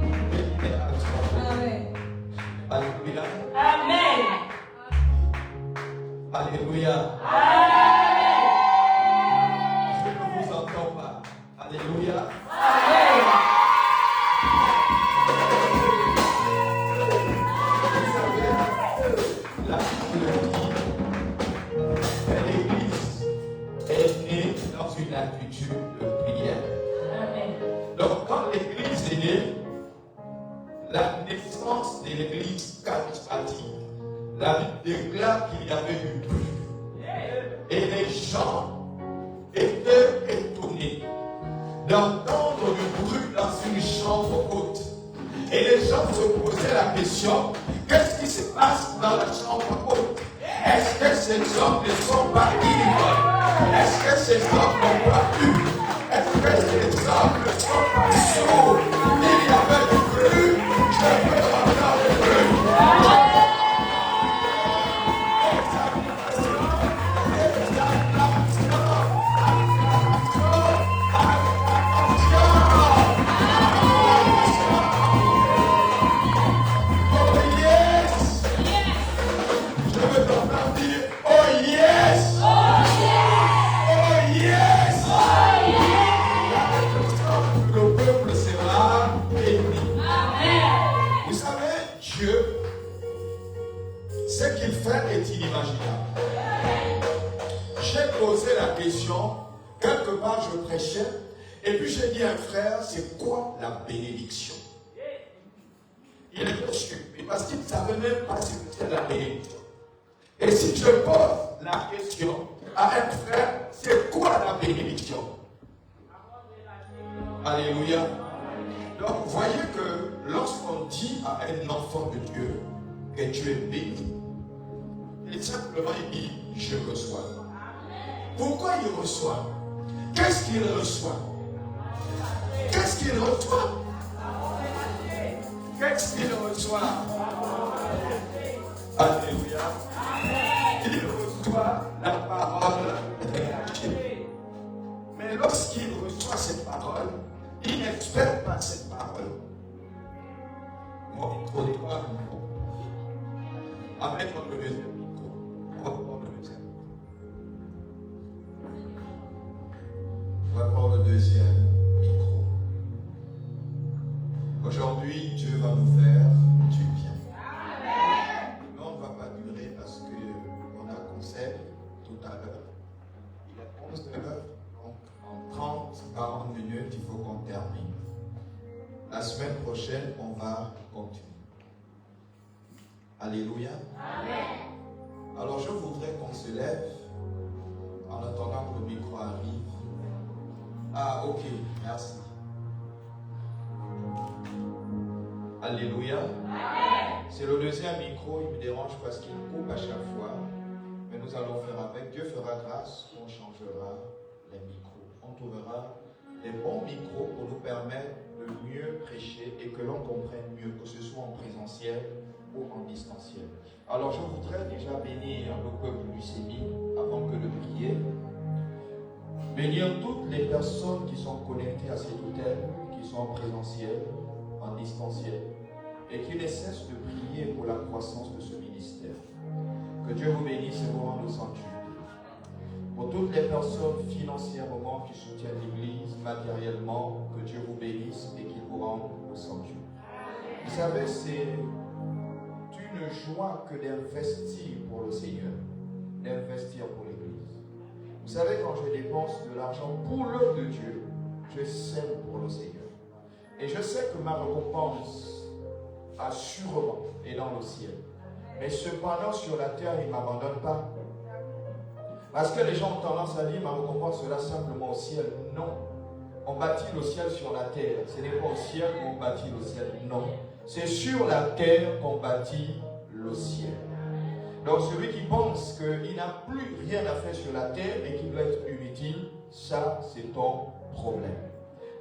béni à toi. Amen. Alléluia. Amen. Alléluia. Amen. Je ne vous entends pas. Alléluia. Amen. Vous savez, la Bible dit que l'Église est née dans une attitude de prière. Amen. Donc, quand l'Église est née, la naissance de l'Église charismatique, la Bible déclare qu'il y avait du bruit. Et les gens étaient étonnés d'entendre du bruit dans une chambre haute. Et les gens se posaient la question, qu'est-ce qui se passe dans la chambre haute? Est-ce que ces hommes ne sont pas ivres? Est-ce que ces hommes n'ont pas bu? Est-ce que ces hommes ne sont pas sourds? Il y avait du bruit, je peux entendre le bruit. Est inimaginable. J'ai posé la question, quelque part je prêchais, et puis j'ai dit à un frère, c'est quoi la bénédiction? Il est stupide parce qu'il ne savait même pas ce que c'était la bénédiction. Et si je pose la question à un frère, c'est quoi la bénédiction? Alléluia. Donc vous voyez que lorsqu'on dit à un enfant de Dieu que tu es béni, et simplement il dit, je reçois. Pourquoi il reçoit? Qu'est-ce qu'il reçoit? Qu'est-ce qu'il reçoit? Qu'est-ce qu'il reçoit? Alléluia. Il reçoit la parole de Dieu. Mais lorsqu'il reçoit cette parole, il n'espère pas cette parole. Mon micro n'est pas un micro. Amen, mon Dieu. On va prendre le deuxième micro. Aujourd'hui, Dieu va nous faire du bien. Mais on ne va pas durer parce qu'on a un concert tout à l'heure. Il est 11 heures, donc en 30-40 minutes, il faut qu'on termine. La semaine prochaine, on va continuer. Alléluia. Amen. Alors je voudrais qu'on se lève en attendant que le micro arrive. Ah, ok, merci. Alléluia. Amen. C'est le deuxième micro, il me dérange parce qu'il coupe à chaque fois. Mais nous allons faire avec. Dieu fera grâce, on changera les micros. On trouvera les bons micros pour nous permettre de mieux prêcher et que l'on comprenne mieux, que ce soit en présentiel ou en distanciel. Alors je voudrais déjà bénir le peuple du Sémi avant que de prier. Bénir toutes les personnes qui sont connectées à cet hôtel, qui sont en présentiel, en distanciel, et qui ne cessent de prier pour la croissance de ce ministère. Que Dieu vous bénisse et vous rende au sanctuaire. Pour toutes les personnes financièrement qui soutiennent l'Église, matériellement, que Dieu vous bénisse et qu'il vous rende au sanctuaire. Vous savez, c'est une joie que d'investir pour le Seigneur, d'investir pour l'Église. Vous savez, quand je dépense de l'argent pour l'œuvre de Dieu, je sème pour le Seigneur. Et je sais que ma récompense, assurément, est dans le ciel. Mais cependant, sur la terre, il ne m'abandonne pas. Parce que les gens ont tendance à dire, ma récompense sera simplement au ciel. Non. On bâtit le ciel sur la terre. Ce n'est pas au ciel qu'on bâtit le ciel. Non. C'est sur la terre qu'on bâtit le ciel. Donc celui qui pense qu'il n'a plus rien à faire sur la terre et qu'il doit être inutile, ça c'est ton problème.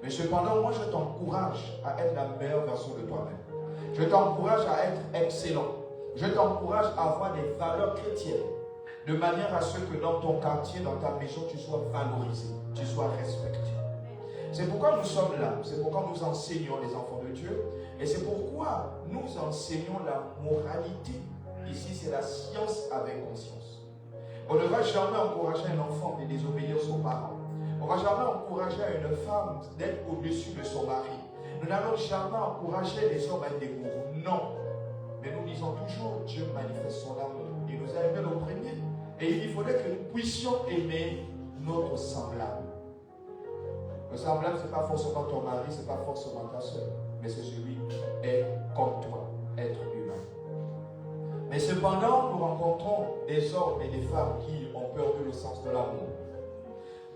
Mais cependant, moi je t'encourage à être la meilleure version de toi-même. Je t'encourage à être excellent. Je t'encourage à avoir des valeurs chrétiennes. De manière à ce que dans ton quartier, dans ta maison, tu sois valorisé, tu sois respecté. C'est pourquoi nous sommes là. C'est pourquoi nous enseignons les enfants de Dieu. Et c'est pourquoi nous enseignons la moralité. Ici, c'est la science avec conscience. On ne va jamais encourager un enfant de désobéir aux parents. On ne va jamais encourager une femme d'être au-dessus de son mari. Nous n'allons jamais encourager les hommes à être des gourous. Non. Mais nous disons toujours, Dieu manifeste son amour. Il nous a aimés le premier. Et il faudrait que nous puissions aimer notre semblable. Le semblable, ce n'est pas forcément ton mari, ce n'est pas forcément ta soeur. Mais c'est celui qui est comme toi, être humain. Mais cependant, nous rencontrons des hommes et des femmes qui ont perdu le sens de l'amour.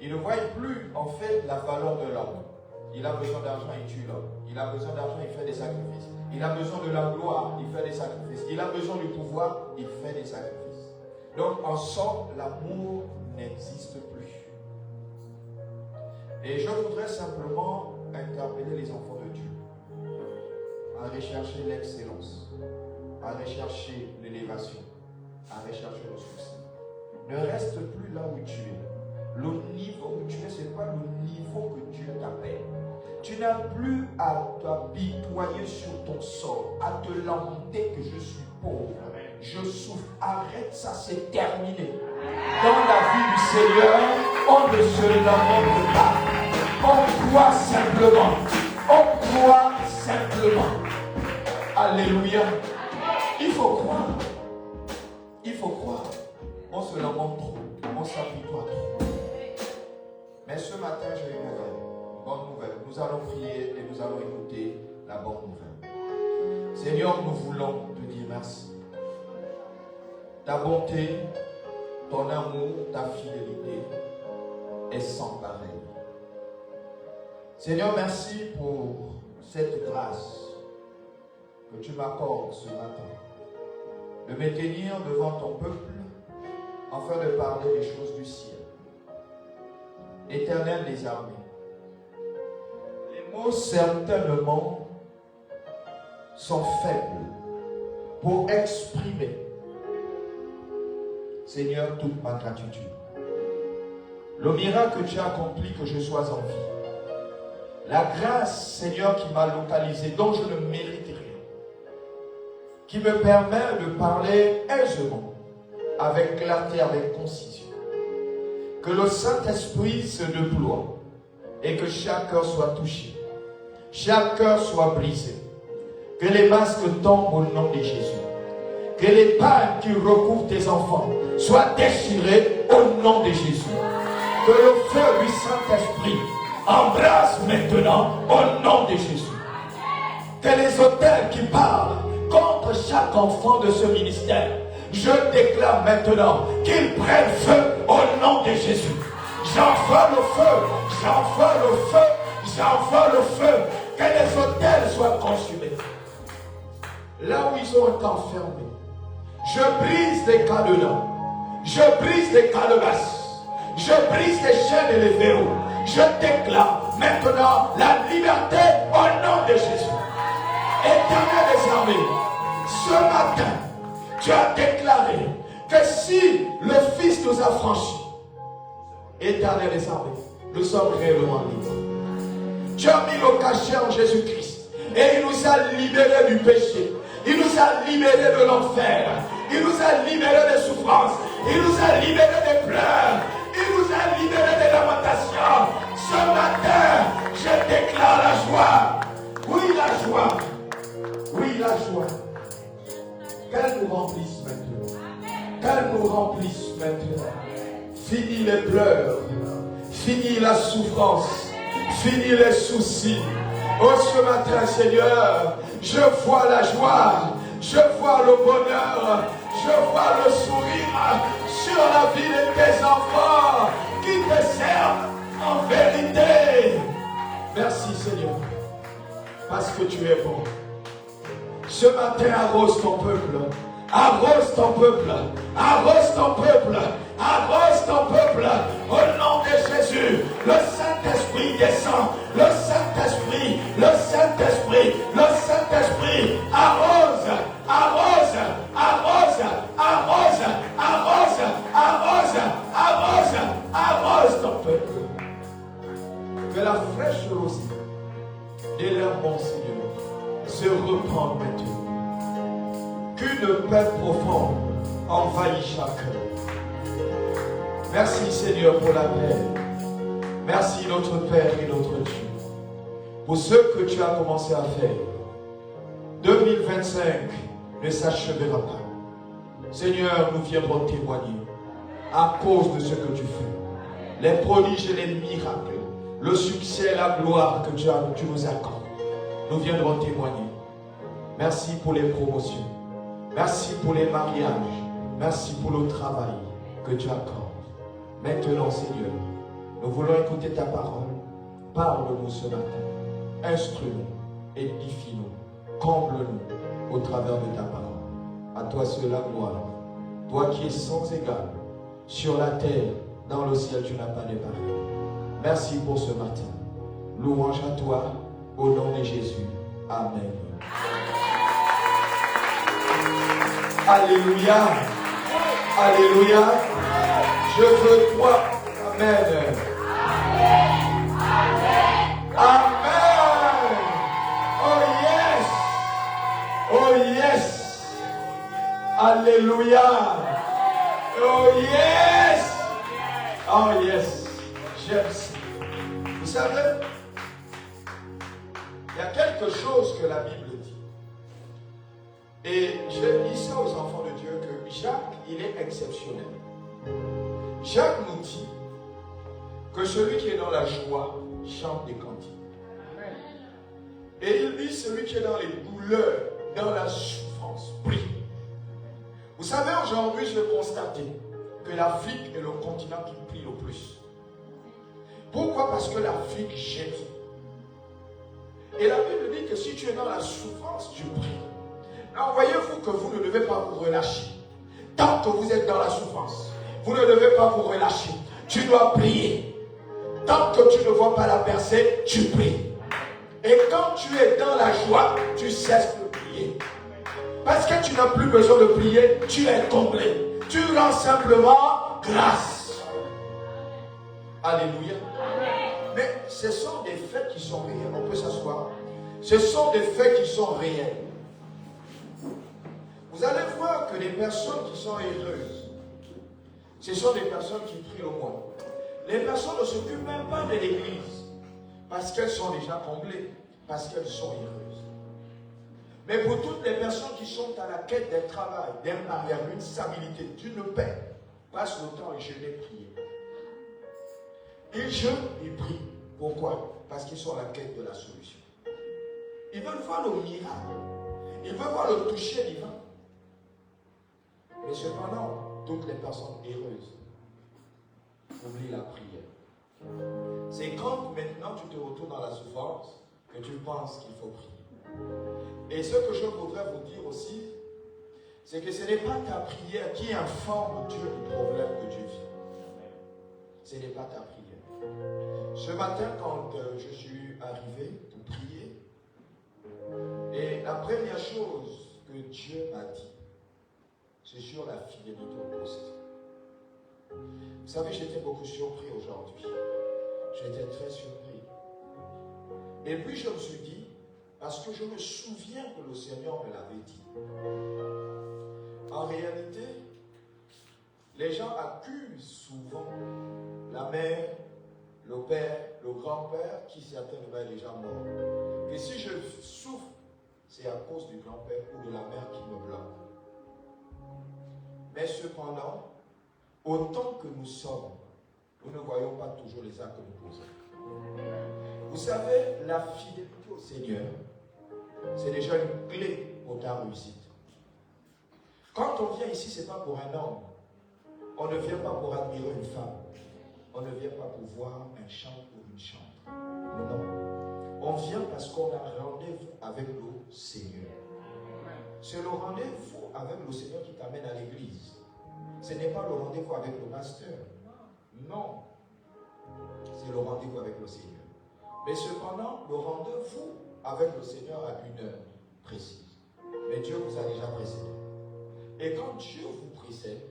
Ils ne voient plus en fait la valeur de l'homme. Il a besoin d'argent, il tue l'homme. Il a besoin d'argent, il fait des sacrifices. Il a besoin de la gloire, il fait des sacrifices. Il a besoin du pouvoir, il fait des sacrifices. Donc en somme, l'amour n'existe plus. Et je voudrais simplement interpeller les enfants de Dieu à rechercher l'excellence, à rechercher l'élévation, à rechercher le succès. Ne reste plus là où tu es. Le niveau où tu es, ce n'est pas le niveau que Dieu t'appelle. Tu n'as plus à t'apitoyer sur ton sort, à te lamenter que je suis pauvre, je souffre. Arrête ça, c'est terminé. Dans la vie du Seigneur, on ne se lamente pas. On croit simplement. On croit simplement. Alléluia. Il faut croire. Il faut croire. On se lamente trop. On s'apitoie trop. Mais ce matin, j'ai une nouvelle. Bonne nouvelle. Nous allons prier et nous allons écouter la bonne nouvelle. Seigneur, nous voulons te dire merci. Ta bonté, ton amour, ta fidélité est sans pareil. Seigneur, merci pour cette grâce que tu m'accordes ce matin, de me tenir devant ton peuple afin de parler des choses du ciel. Éternel des armées, les mots certainement sont faibles pour exprimer, Seigneur, toute ma gratitude. Le miracle que tu as accompli, que je sois en vie. La grâce, Seigneur, qui m'a localisé, dont je ne mérite rien. Qui me permet de parler aisément, avec clarté, avec concision. Que le Saint-Esprit se déploie et que chaque cœur soit touché. Chaque cœur soit brisé. Que les masques tombent au nom de Jésus. Que les pannes qui recouvrent tes enfants soient déchirées au nom de Jésus. Que le feu du Saint-Esprit embrasse maintenant au nom de Jésus. Que les autels qui parlent contre chaque enfant de ce ministère, je déclare maintenant qu'ils prennent feu au nom de Jésus. J'envoie le feu, j'envoie le feu, j'envoie le feu. Que les autels soient consumés. Là où ils ont été enfermés, je brise les cadenas, je brise les calebasses, je brise les chaînes et les verrous. Je déclare maintenant la liberté au nom de Jésus. Éternel des armées, ce matin, tu as déclaré que si le Fils nous a franchis, Éternel des armées, nous sommes réellement libres. Tu as mis le cachet en Jésus-Christ et il nous a libérés du péché. Il nous a libérés de l'enfer. Il nous a libérés des souffrances. Il nous a libérés des pleurs. Il nous a libérés des lamentations. Ce matin, je déclare la joie. Oui, la joie. Oui, la joie. Qu'elle nous remplisse maintenant. Qu'elle nous remplisse maintenant. Fini les pleurs. Fini la souffrance. Fini les soucis. Oh, ce matin, Seigneur, je vois la joie. Je vois le bonheur. Je vois le sourire sur la vie de tes enfants qui te servent en vérité. Merci, Seigneur, parce que tu es bon. Ce matin, arrose ton peuple. Arrose ton peuple. Arrose ton peuple. Arrose ton peuple. Au nom de Jésus, le Saint-Esprit descend. Le Saint-Esprit, le Saint-Esprit, le Saint-Esprit arrose, arrose, arrose, arrose, arrose, arrose, arrose, arrose ton peuple. Que la fraîche se répande maintenant. Qu'une paix profonde envahit chacun. Merci Seigneur pour la paix. Merci notre Père et notre Dieu pour ce que tu as commencé à faire. 2025 ne s'achèvera pas. Seigneur, nous viendrons témoigner à cause de ce que tu fais. Les prodiges et les miracles, le succès et la gloire que tu nous accordes. Nous viendrons témoigner. Merci pour les promotions. Merci pour les mariages. Merci pour le travail que tu accordes. Maintenant, Seigneur, nous voulons écouter ta parole. Parle-nous ce matin. Instruis-nous, édifie-nous, comble-nous au travers de ta parole. À toi seul la gloire. Toi qui es sans égal, sur la terre, dans le ciel, tu n'as pas de pareil. Merci pour ce matin. Louange à toi, au nom de Jésus. Amen. Alléluia. Alléluia. Je veux croire. Amen. Amen. Oh yes. Oh yes. Alléluia. Oh yes. Oh yes. J'aime ça. Vous savez, il y a quelque chose que la Bible dit. Et je dis ça aux enfants de Dieu que Jacques, il est exceptionnel. Jacques nous dit que celui qui est dans la joie chante des cantiques. Et il dit celui qui est dans les douleurs, dans la souffrance, prie. Vous savez, aujourd'hui, je vais constater que l'Afrique est le continent qui prie le plus. Pourquoi? Parce que l'Afrique gémit. Et la Bible dit que si tu es dans la souffrance, tu pries. Alors voyez-vous que vous ne devez pas vous relâcher. Tant que vous êtes dans la souffrance, vous ne devez pas vous relâcher. Tu dois prier. Tant que tu ne vois pas la percée, tu pries. Et quand tu es dans la joie, tu cesses de prier. Parce que tu n'as plus besoin de prier, tu es comblé. Tu rends simplement grâce. Alléluia. Mais ce sont des faits qui sont réels. On peut s'asseoir. Ce sont des faits qui sont réels. Vous allez voir que les personnes qui sont heureuses, ce sont des personnes qui prient le moins. Les personnes ne s'occupent même pas de l'église parce qu'elles sont déjà comblées, parce qu'elles sont heureuses. Mais pour toutes les personnes qui sont à la quête d'un travail, d'un mariage, d'une stabilité, d'une paix, passent le temps à jeûner, prier. Ils jeûnent, ils prient. Pourquoi? Parce qu'ils sont à la quête de la solution. Ils veulent voir le miracle. Ils veulent voir le toucher divin. Mais cependant, toutes les personnes heureuses oublient la prière. C'est quand maintenant tu te retrouves dans la souffrance que tu penses qu'il faut prier. Et ce que je voudrais vous dire aussi, c'est que ce n'est pas ta prière qui informe Dieu du problème que Dieu vit. Ce n'est pas ta prière. Ce matin, quand je suis arrivé pour prier, et la première chose que Dieu m'a dit, c'est sur la fidélité au poste. Vous savez, j'étais beaucoup surpris aujourd'hui. J'étais très surpris. Et puis je me suis dit, parce que je me souviens que le Seigneur me l'avait dit. En réalité, les gens accusent souvent la mère, le père, le grand-père, qui certainement est déjà mort. Et si je souffre, c'est à cause du grand-père ou de la mère qui me bloque. Mais cependant, autant que nous sommes, nous ne voyons pas toujours les actes que nous posons. Vous savez, la fidélité au Seigneur, c'est déjà une clé pour ta réussite. Quand on vient ici, ce n'est pas pour un homme. On ne vient pas pour admirer une femme. On ne vient pas pour voir un chantre ou une chantre. Non. On vient parce qu'on a un rendez-vous avec le Seigneur. C'est le rendez-vous avec le Seigneur qui t'amène à l'église. Ce n'est pas le rendez-vous avec le pasteur. Non. C'est le rendez-vous avec le Seigneur. Mais cependant, le rendez-vous avec le Seigneur a une heure précise. Mais Dieu vous a déjà précédé. Et quand Dieu vous précède,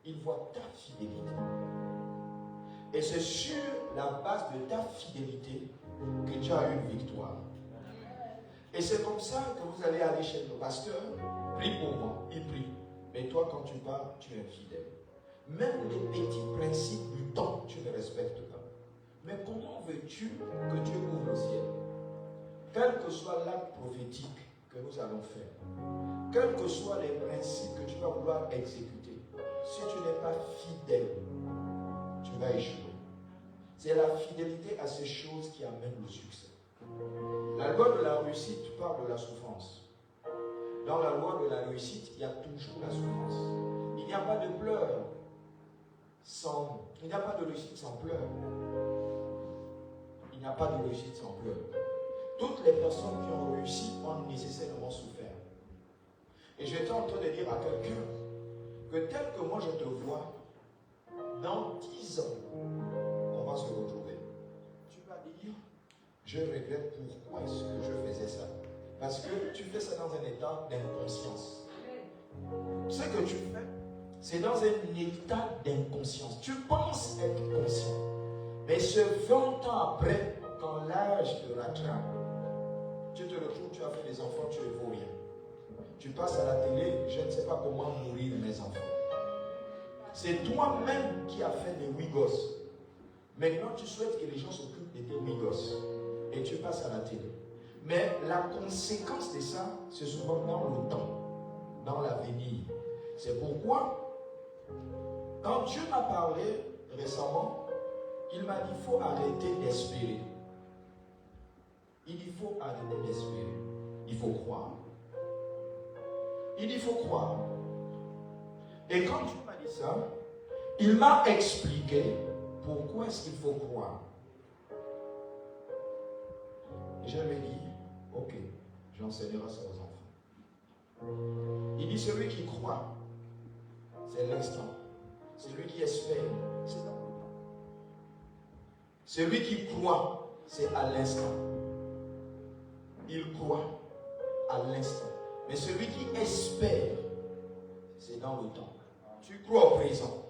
il voit ta fidélité. Et c'est sur la base de ta fidélité que tu as une victoire. Et c'est comme ça que vous allez aller chez le pasteur, prie pour moi, il prie. Mais toi, quand tu pars, tu es infidèle. Même les petits principes du temps, tu ne respectes pas. Mais comment veux-tu que Dieu ouvre le ciel? Quel que soit l'acte prophétique que nous allons faire, quels que soient les principes que tu vas vouloir exécuter, si tu n'es pas fidèle, tu vas échouer. C'est la fidélité à ces choses qui amène le succès. La loi de la réussite parle de la souffrance. Dans la loi de la réussite, il y a toujours la souffrance. Il n'y a pas de pleurs il n'y a pas de réussite sans pleurs. Il n'y a pas de réussite sans pleurs. Toutes les personnes qui ont réussi ont nécessairement souffert. Et j'étais en train de dire à quelqu'un que tel que moi je te vois, dans 10 ans, on va se retrouver. Tu vas dire, je regrette pourquoi est-ce que je faisais ça. Parce que tu fais ça dans un état d'inconscience. Ce que tu fais, c'est dans un état d'inconscience. Tu penses être conscient. Mais ce 20 ans après, quand l'âge te rattrape, tu te retrouves, tu as fait des enfants, tu ne vaux rien. Tu passes à la télé, je ne sais pas comment nourrir mes enfants. C'est toi-même qui as fait des oui gosses. Maintenant, tu souhaites que les gens s'occupent de tes oui gosses. Et tu passes à la télé. Mais la conséquence de ça, c'est souvent dans le temps, dans l'avenir. C'est pourquoi, quand Dieu m'a parlé récemment, il m'a dit, il faut arrêter d'espérer. Il dit, il faut arrêter d'espérer. Il faut croire. Il dit, il faut croire. Et quand Dieu m'a dit ça, il m'a expliqué pourquoi est-ce qu'il faut croire. Et je lui ai dit, ok, j'enseignerai ça aux enfants. Il dit, celui qui croit, c'est l'instant. Celui qui espère, c'est dans le temps. Celui qui croit, c'est à l'instant. Il croit à l'instant. Mais celui qui espère, c'est dans le temps. Tu crois au présent.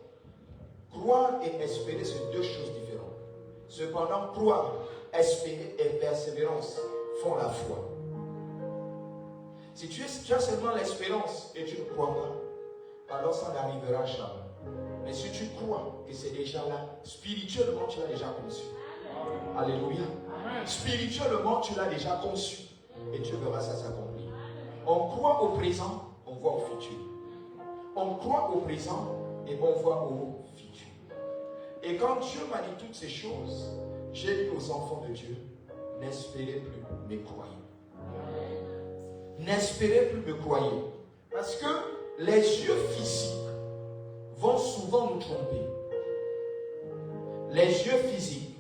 Croire et espérer, c'est deux choses différentes. Cependant, croire, espérer et persévérance font la foi. Si tu as seulement l'espérance et tu ne crois pas, alors ça n'arrivera jamais. Mais si tu crois que c'est déjà là, spirituellement tu l'as déjà conçu. Alléluia. Spirituellement tu l'as déjà conçu et tu verras ça s'accomplir. On croit au présent, on voit au futur. On croit au présent et on voit au futur. Et quand Dieu m'a dit toutes ces choses, j'ai dit aux enfants de Dieu, n'espérez plus, mais croyez. N'espérez plus, mais croyez. Parce que les yeux physiques vont souvent nous tromper. Les yeux physiques,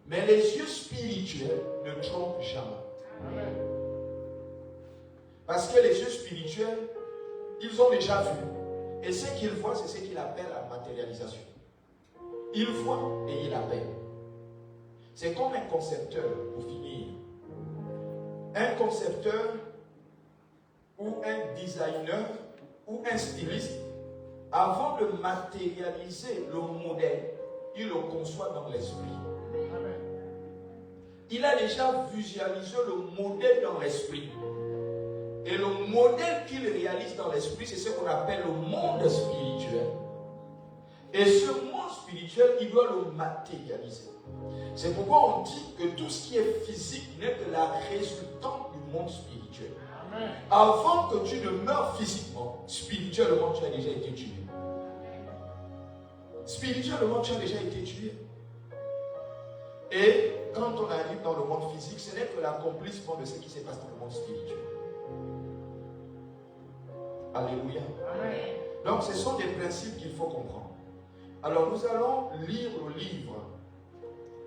mais les yeux spirituels ne trompent jamais. Parce que les yeux spirituels, ils ont déjà vu. Et ce qu'ils voient, c'est ce qu'ils appellent la matérialisation. Ils voient et ils appellent. C'est comme un concepteur, pour finir. Un concepteur ou un designer ou un styliste, avant de matérialiser le modèle, il le conçoit dans l'esprit. Il a déjà visualisé le modèle dans l'esprit. Et le modèle qu'il réalise dans l'esprit, c'est ce qu'on appelle le monde spirituel. Et ce monde spirituel, il doit le matérialiser. C'est pourquoi on dit que tout ce qui est physique n'est que la résultante du monde spirituel. Amen. Avant que tu ne meurs physiquement, spirituellement, tu as déjà été tué. Spirituellement, tu as déjà été tué. Et quand on arrive dans le monde physique, ce n'est que l'accomplissement de ce qui se passe dans le monde spirituel. Alléluia. Amen. Donc, ce sont des principes qu'il faut comprendre. Alors, nous allons lire le livre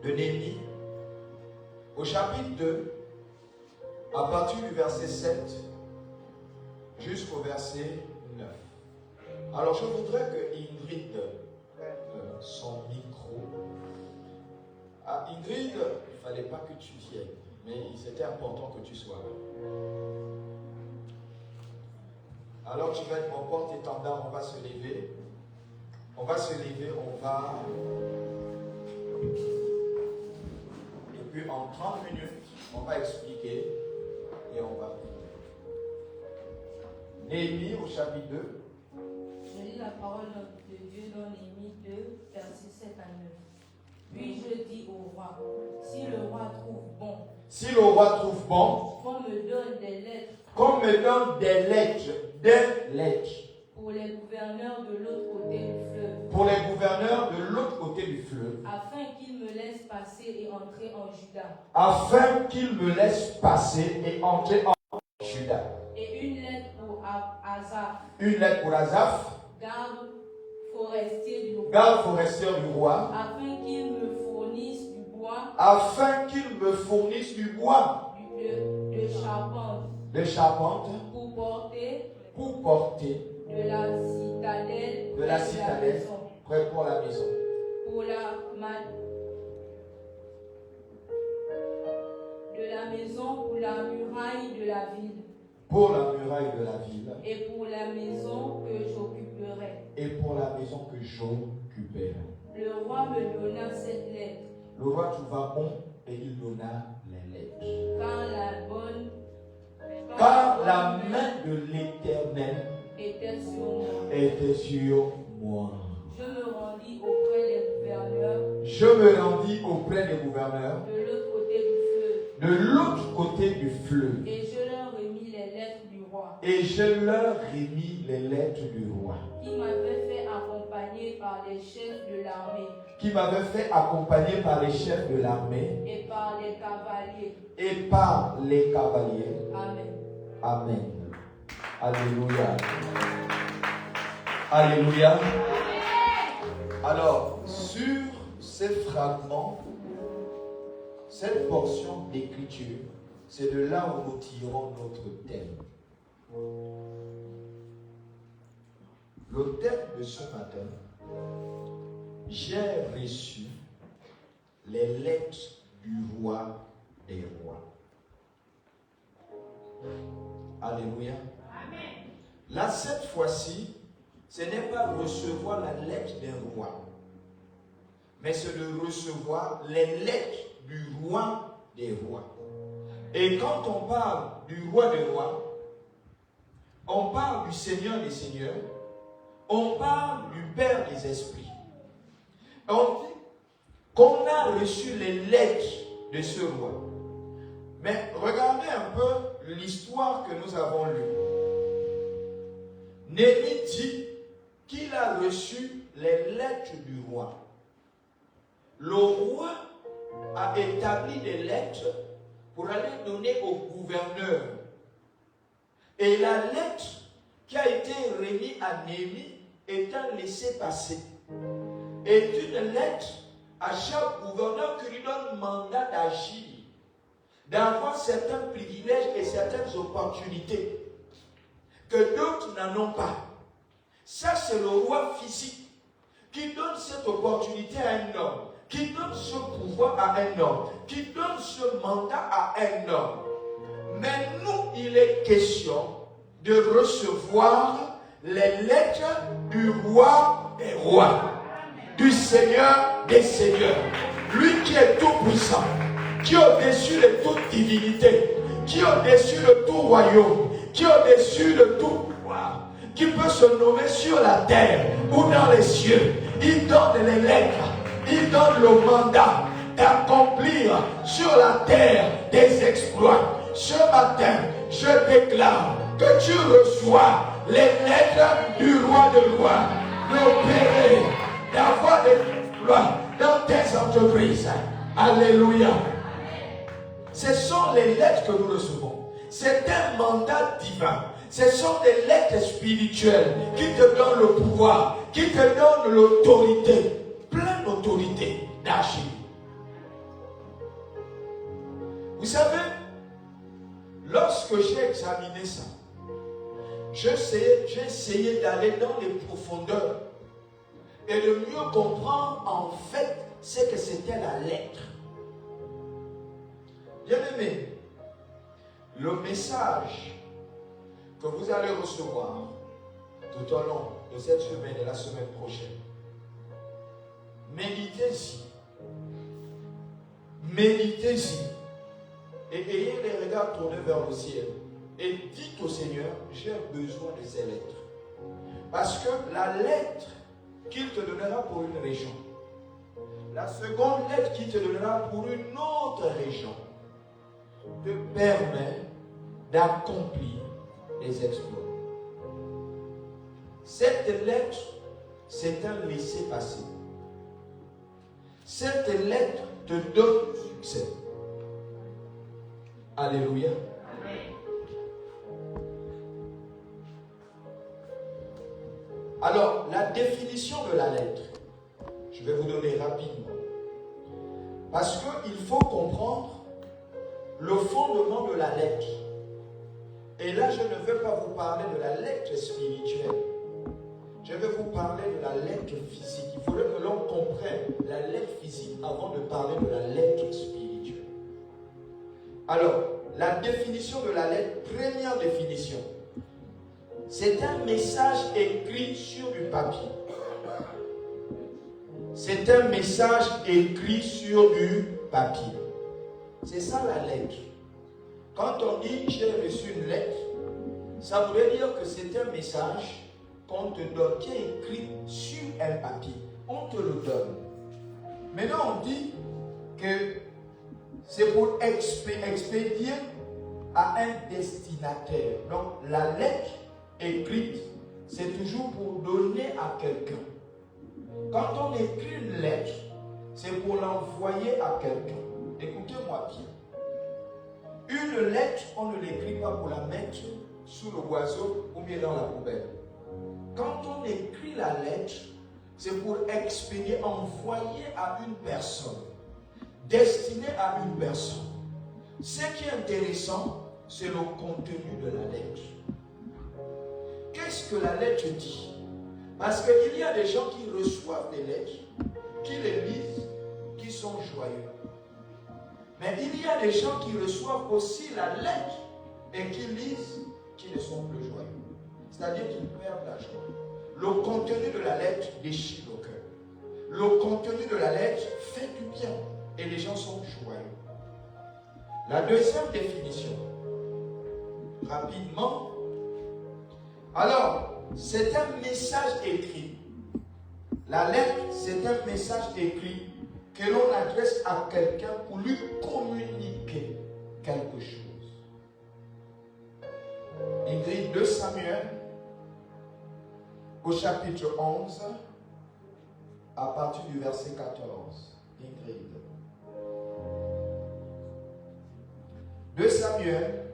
de Néhémie au chapitre 2, à partir du verset 7 jusqu'au verset 9. Alors, je voudrais que Ingrid prenne son micro. Ah, Ingrid, il ne fallait pas que tu viennes, mais c'était important que tu sois là. Alors tu vas être mon porte-étendard, on va se lever. On va se lever, on va... Et puis en 30 minutes, on va expliquer. Et et on va prier. Néhémie au chapitre 2. Je lis la parole de Dieu dans Néhémie 2, versets 7 à 9. Puis je dis au roi, si le roi trouve bon, Si le roi trouve bon, qu'on me donne des lettres qu'on me donne des lettres, pour les gouverneurs de l'autre côté du fleuve, pour les gouverneurs de l'autre côté du fleuve, afin qu'ils me laissent passer et entrer en Juda, afin qu'ils me laissent passer et entrer en Juda. et une lettre pour Asaph, Une lettre pour Asaph, garde forestier du roi, garde forestier du roi, afin qu'il me fournisse du bois afin qu'il me fournisse du bois de charpente de charpente pour porter pour porter de la citadelle de la près citadelle maison, près pour la maison. pour de la maison pour la muraille de la ville Pour la muraille de la ville et pour la maison que j'occuperai. et pour la maison que j'occuperai. Le roi me donna cette lettre, Le roi trouva bon et il donna les lettres. Car la main de l'Éternel était sur moi. était sur moi. Je me rendis auprès des gouverneurs Je me rendis auprès des gouverneurs de l'autre côté du fleuve de l'autre côté du fleuve et je leur remis les lettres du roi et je leur remis les lettres du roi qui m'avait fait accompagner par les chefs de l'armée qui m'avait fait accompagner par les chefs de l'armée et par les cavaliers. et par les cavaliers. Amen. Amen. Alléluia. Alléluia. Alors, sur ces fragments, cette portion d'écriture, c'est de là où nous tirons notre thème. Le thème de ce matin, j'ai reçu les lettres du roi des rois. Alléluia. Amen. Là, cette fois-ci, ce n'est pas recevoir la lettre d'un roi, mais c'est de recevoir les lettres du roi des rois. Et quand on parle du roi des rois, on parle du Seigneur des seigneurs, on parle du Père des esprits. On dit qu'on a reçu les lettres de ce roi. Mais regardez un peu l'histoire que nous avons lue. Néhémie dit qu'il a reçu les lettres du roi. Le roi a établi des lettres pour aller donner au gouverneur. Et la lettre qui a été remise à Néhémie est un laissez-passer. Est une lettre à chaque gouverneur qui lui donne mandat d'agir, d'avoir certains privilèges et certaines opportunités que d'autres n'en ont pas. Ça, c'est le roi physique qui donne cette opportunité à un homme, qui donne ce pouvoir à un homme, qui donne ce mandat à un homme. Mais nous, il est question de recevoir les lettres du roi des rois, du Seigneur des seigneurs, lui qui est tout puissant, qui est au-dessus de toute divinité, qui est au-dessus de tout royaume, qui est au-dessus de tout pouvoir, qui peut se nommer sur la terre ou dans les cieux. Il donne les lettres, il donne le mandat d'accomplir sur la terre des exploits. Ce matin, je déclare que tu reçois les lettres du roi de roi, d'opérer, d'avoir des exploits dans tes entreprises. Alléluia. Ce sont les lettres que nous recevons. C'est un mandat divin. Ce sont des lettres spirituelles qui te donnent le pouvoir, qui te donnent l'autorité, pleine d'autorité d'agir. Vous savez, lorsque j'ai examiné ça, j'ai essayé d'aller dans les profondeurs et de mieux comprendre en fait ce que c'était la lettre. Bien-aimé, le message que vous allez recevoir tout au long de cette semaine et la semaine prochaine, méditez-y. Méditez-y. et ayez les regards tournés vers le ciel. Et dites au Seigneur, j'ai besoin de ces lettres. Parce que la lettre qu'il te donnera pour une région, la seconde lettre qu'il te donnera pour une autre région, te permet d'accomplir les exploits. Cette lettre, c'est un laissez-passer. Cette lettre te donne succès. Alléluia. Amen. Alors, la définition de la lettre, je vais vous donner rapidement. Parce qu'il faut comprendre le fondement de la lettre. Et là, je ne veux pas vous parler de la lettre spirituelle. Je vais vous parler de la lettre physique. Il faudrait que l'on comprenne la lettre physique avant de parler de la lettre spirituelle. Alors, la définition de la lettre, première définition, c'est un message écrit sur du papier. C'est un message écrit sur du papier. C'est ça la lettre. Quand on dit j'ai reçu une lettre, ça voudrait dire que c'est un message qu'on te donne, qui est écrit sur un papier. On te le donne. Maintenant, on dit que c'est pour expédier à un destinataire. Donc, la lettre écrite, c'est toujours pour donner à quelqu'un. Quand on écrit une lettre, c'est pour l'envoyer à quelqu'un. Écoutez-moi bien. Une lettre, on ne l'écrit pas pour la mettre sous le oiseau ou bien dans la poubelle. Quand on écrit la lettre, c'est pour expédier, envoyer à une personne, destiné à une personne. Ce qui est intéressant, c'est le contenu de la lettre. Qu'est-ce que la lettre dit? Parce qu'il y a des gens qui reçoivent des lettres, qui les lisent, qui sont joyeux. Mais il y a des gens qui reçoivent aussi la lettre et qui lisent, qui ne sont plus joyeux. C'est-à-dire qu'ils perdent la joie. Le contenu de la lettre déchire le cœur. Le contenu de la lettre fait du bien et les gens sont joyeux. La deuxième définition, rapidement. Alors, c'est un message écrit. La lettre, c'est un message écrit que l'on adresse à quelqu'un pour lui communiquer quelque chose. Ingrid, 2 Samuel, au chapitre 11, à partir du verset 14. Ingrid. 2 Samuel,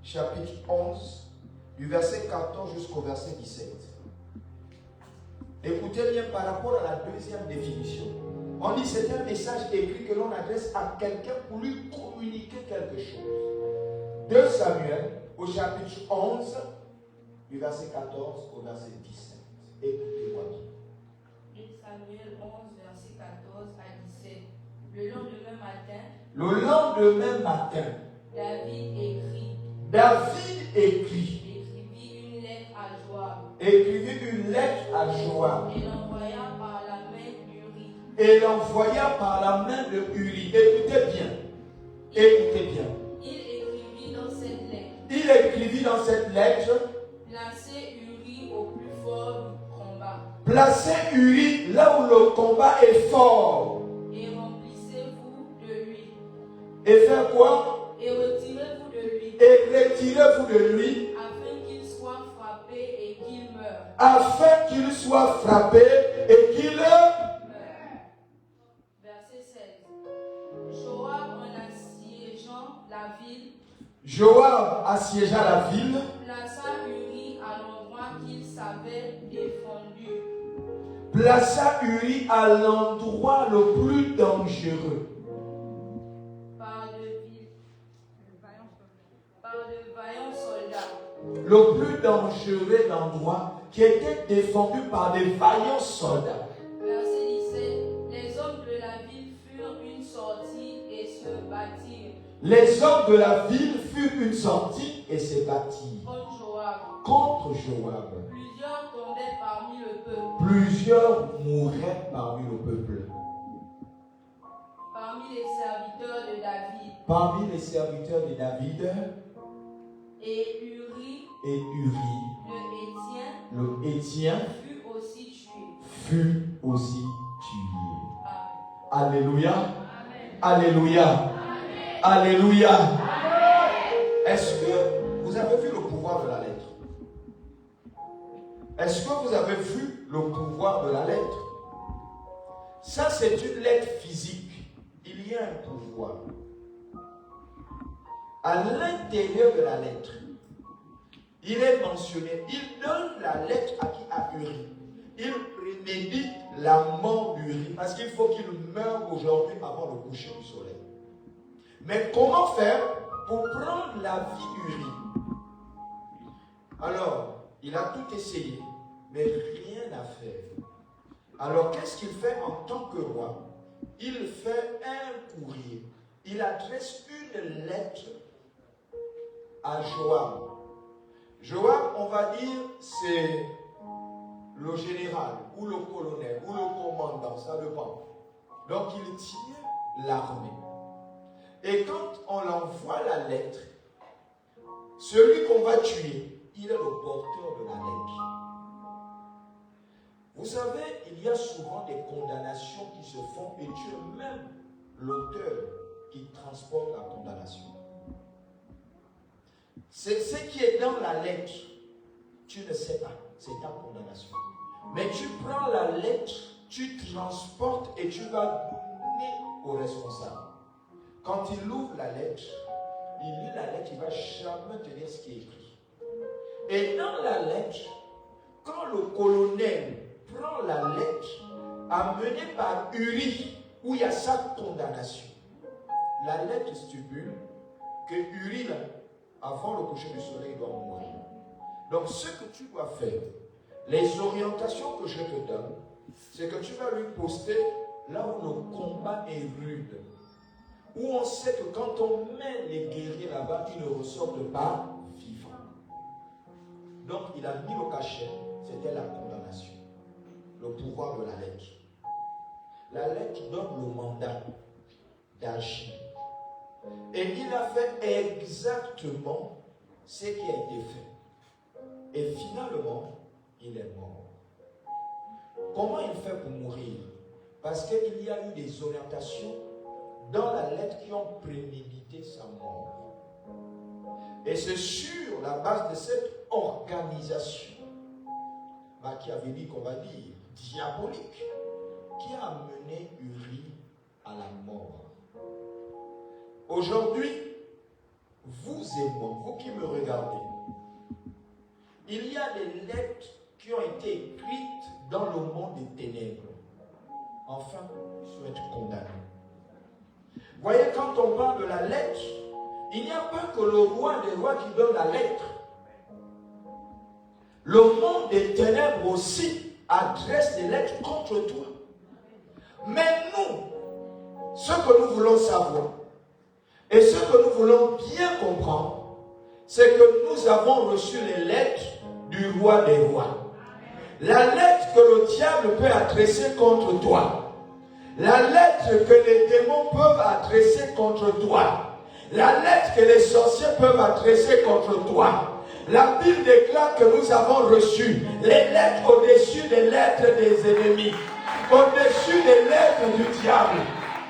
chapitre 11, du verset 14 jusqu'au verset 17. Écoutez bien par rapport à la deuxième définition. On dit que c'est un message écrit que l'on adresse à quelqu'un pour lui communiquer quelque chose. 2 Samuel, au chapitre 11, du verset 14 au verset 17. Écoutez-moi bien. 2 Samuel 11, verset 14 à 17. Le Le lendemain matin, David écrit. écrivit une lettre à Joab. Écrivit une lettre à Joab. Et l'envoya par la main d'Uri. Et l'envoya par la main de Uri. Écoutez bien. Écoutez bien. Il écrivit dans cette lettre. Il écrivit dans cette lettre. Placez Uri au plus fort du combat. Placez Uri là où le combat est fort. Et remplissez-vous de lui. Et faire quoi? Et retirez-vous de lui. Et retirez-vous de lui. Afin qu'il soit frappé et qu'il meure. Afin qu'il soit frappé et qu'il meure. Verset 16. Joab en assiégeant la ville. Joab assiégea la ville. Plaça Uri à l'endroit qu'il savait défendu. Plaça Uri à l'endroit le plus dangereux. Par de vaillants soldats. Le plus dangereux d'endroit qui était défendu par des vaillants soldats. Verset 17. Les hommes de la ville furent une sortie et se battirent. Les hommes de la ville furent une sortie et se battirent Contre Joab. contre Joab. Plusieurs tombaient parmi le peuple. Plusieurs mouraient parmi le peuple. Parmi les serviteurs de David. parmi les serviteurs de David, et Uri, le Héthien, fut aussi tué. Amen. Alléluia. Amen. Alléluia. Amen. Alléluia. Amen. Est-ce que vous avez vu le pouvoir de la lettre? Est-ce que vous avez vu le pouvoir de la lettre? Ça, c'est une lettre physique. Il y a un pouvoir. À l'intérieur de la lettre, il est mentionné, il donne la lettre à qui? À Uri. Il prémédite la mort d'Uri parce qu'il faut qu'il meure aujourd'hui avant le coucher du soleil. Mais comment faire pour prendre la vie d'Uri? Alors, il a tout essayé, mais rien à faire. Alors, qu'est-ce qu'il fait en tant que roi? Il fait un courrier. Il adresse une lettre à Joab. Joab, on va dire, c'est le général, ou le colonel, ou le commandant, ça dépend. Donc, il tient l'armée. Et quand on l'envoie la lettre, celui qu'on va tuer, il est le porteur de la lettre. Vous savez, il y a souvent des condamnations qui se font et tu es même l'auteur qui transporte la condamnation. C'est ce qui est dans la lettre, tu ne sais pas, c'est ta condamnation. Mais tu prends la lettre, tu transportes et tu vas donner au responsable. Quand il ouvre la lettre, il lit la lettre, il ne va jamais te dire ce qui est écrit. Et dans la lettre, quand le colonel prend la lettre amenée par Uri, où il y a sa condamnation, la lettre stipule que Uri, là, avant le coucher du soleil, doit mourir. Donc ce que tu dois faire, les orientations que je te donne, c'est que tu vas lui poster là où le combat est rude, où on sait que quand on met les guerriers là-bas, ils ne ressortent pas vivants. Donc il a mis le cachet, c'était la condamnation, le pouvoir de la lettre. La lettre donne le mandat d'agir. Et il a fait exactement ce qui a été fait. Et finalement, il est mort. Comment il fait pour mourir? Parce qu'il y a eu des orientations dans la lettre qui ont prémédité sa mort. Et c'est sur la base de cette organisation machiavélique, on va dire, diabolique, qui a amené Uri à la mort. Aujourd'hui, vous et moi, vous qui me regardez, il y a des lettres qui ont été écrites dans le monde des ténèbres. Enfin, ils sont être condamnés. Voyez, quand on parle de la lettre, il n'y a pas que le roi des rois qui donne la lettre. Le monde des ténèbres aussi adresse des lettres contre toi. Mais nous, ce que nous voulons savoir, et ce que nous voulons bien comprendre, c'est que nous avons reçu les lettres du roi des rois. La lettre que le diable peut adresser contre toi. La lettre que les démons peuvent adresser contre toi. La lettre que les sorciers peuvent adresser contre toi. La Bible déclare que nous avons reçu les lettres au-dessus des lettres des ennemis. Au-dessus des lettres du diable.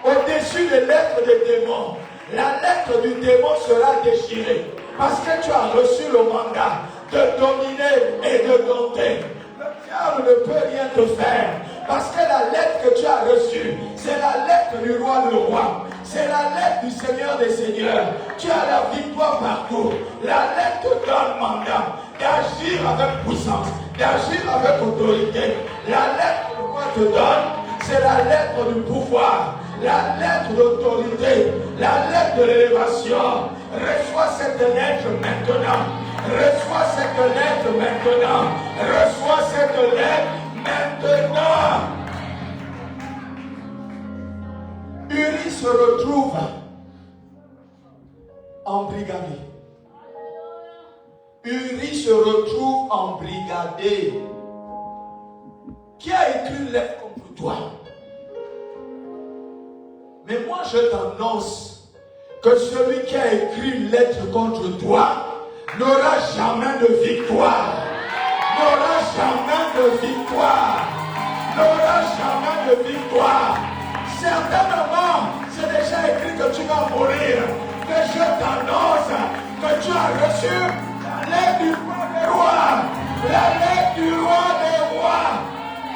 Au-dessus des lettres des démons. La lettre du démon sera déchirée. Parce que tu as reçu le mandat de dominer et de dompter. Le diable ne peut rien te faire. Parce que la lettre que tu as reçue, c'est la lettre du roi du roi. C'est la lettre du Seigneur des Seigneurs. Tu as la victoire partout. La lettre te donne mandat d'agir avec puissance, d'agir avec autorité. La lettre que le roi te donne, c'est la lettre du pouvoir, la lettre d'autorité, la lettre de l'élévation. Reçois cette lettre maintenant. Reçois cette lettre maintenant. Reçois cette lettre maintenant. Uri se retrouve embrigadé. Uri se retrouve embrigadé. Qui a écrit une lettre contre toi? Mais moi je t'annonce que celui qui a écrit une lettre contre toi n'aura jamais de victoire. N'aura jamais de victoire. N'aura jamais de victoire. Certainement, c'est déjà écrit que tu vas mourir. Mais je t'annonce que tu as reçu la lettre du roi des rois. La lettre du roi des rois.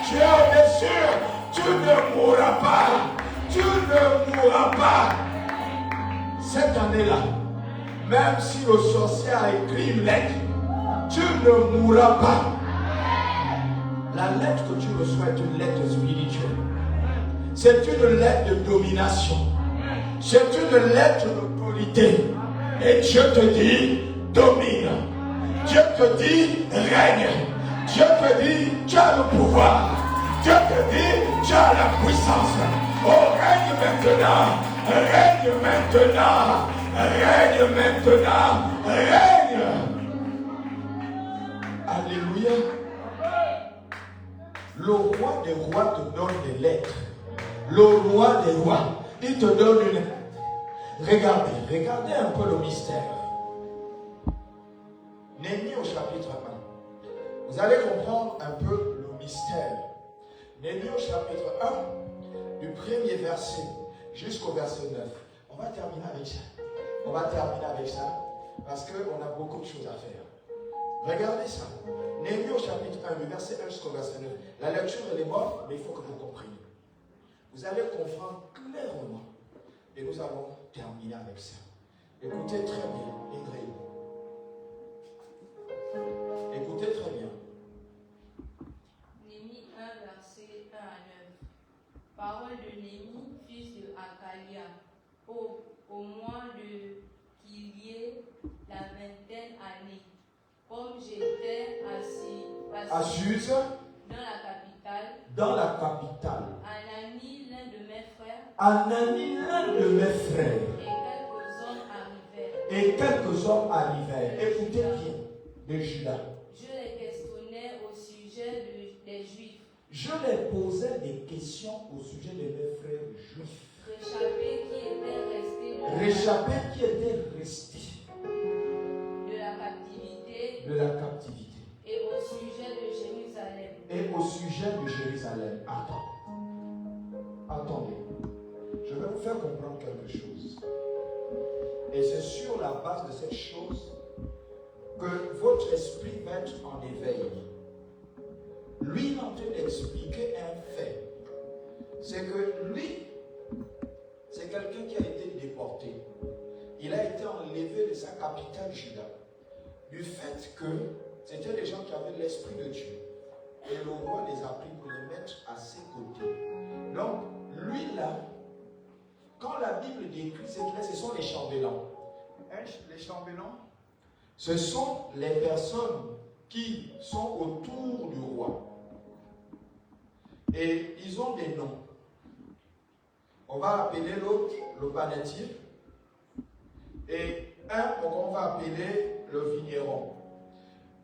Tu es au-dessus. Tu ne mourras pas. Tu ne mourras pas. Cette année-là, même si le sorcier a écrit une lettre, tu ne mourras pas. La lettre que tu reçois est une lettre spirituelle. C'est une lettre de domination. C'est une lettre d'autorité. Et Dieu te dit, domine. Dieu te dit, règne. Dieu te dit, tu as le pouvoir. Dieu te dit, tu as la puissance. Oh, règne maintenant. Règne maintenant. Règne maintenant. Règne. Alléluia. Le roi des rois te donne des lettres. Le roi des rois, il te donne une lettre. Regardez un peu le mystère. Néhémie au chapitre 1. Vous allez comprendre un peu le mystère. Néhémie au chapitre 1, du premier verset jusqu'au verset 9. On va terminer avec ça. On va terminer avec ça parce qu'on a beaucoup de choses à faire. Regardez ça. Néhémie au chapitre 1, du verset 1 jusqu'au verset 9. La lecture, elle est bonne, mais il faut que vous compreniez. Vous allez comprendre clairement. Et nous allons terminer avec ça. Écoutez très bien, Ingrid. Écoutez très bien. Néhémie 1, verset 1 à 9. Parole de Néhémie, fils de Hakalia, au mois de Kyrié, la 20e année. Comme j'étais assis à Suse, dans la capitale, Anani, l'un de mes frères, Anani, l'un de mes frères, et quelques hommes arrivèrent. Écoutez bien, de Judas. Je les questionnais au sujet des Juifs. Je les posais des questions au sujet de mes frères juifs. Réchappés qui étaient restés de la captivité. Et au sujet de Jérusalem. Attendez. Je vais vous faire comprendre quelque chose. Et c'est sur la base de cette chose que votre esprit va être en éveil. Lui, il est en train d'expliquer un fait. C'est que lui, c'est quelqu'un qui a été déporté. Il a été enlevé de sa capitale Juda. Du fait que c'était des gens qui avaient l'esprit de Dieu. Et le roi les a pris pour les mettre à ses côtés. Donc, lui là, quand la Bible décrit ce qu'il est, ce sont les chambellans. Les chambellans, ce sont les personnes qui sont autour du roi. Et ils ont des noms. On va appeler l'autre le panetier. Et un, on va appeler le vigneron.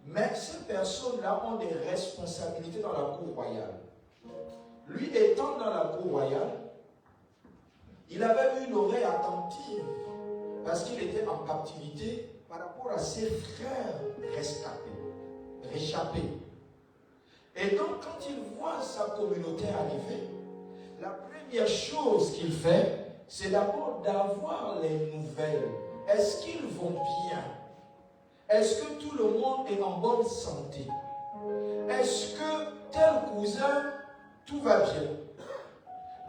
Mais ces personnes-là ont des responsabilités dans la cour royale. Lui étant dans la cour royale, il avait une oreille attentive parce qu'il était en captivité par rapport à ses frères réchappés. Et donc, quand il voit sa communauté arriver, la première chose qu'il fait, c'est d'abord d'avoir les nouvelles. Est-ce qu'ils vont bien? Est-ce que tout le monde est en bonne santé? Est-ce que tel cousin, tout va bien?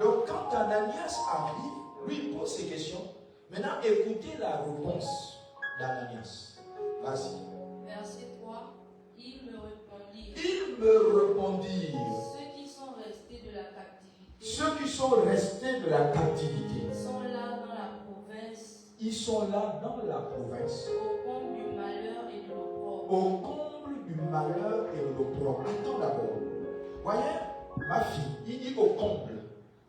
Donc, quand Ananias arrive, lui il pose ces questions. Maintenant, écoutez la réponse d'Ananias. Vas-y. Verset 3. Ils me répondirent. Ceux qui sont restés de la captivité. Ceux qui sont restés de la captivité. Sont là dans la province. Ils sont là dans la province. Au comble du malheur et de l'opprobre. Au comble du malheur et de l'opprobre. Attends d'abord. Voyez, ma fille, il dit au comble.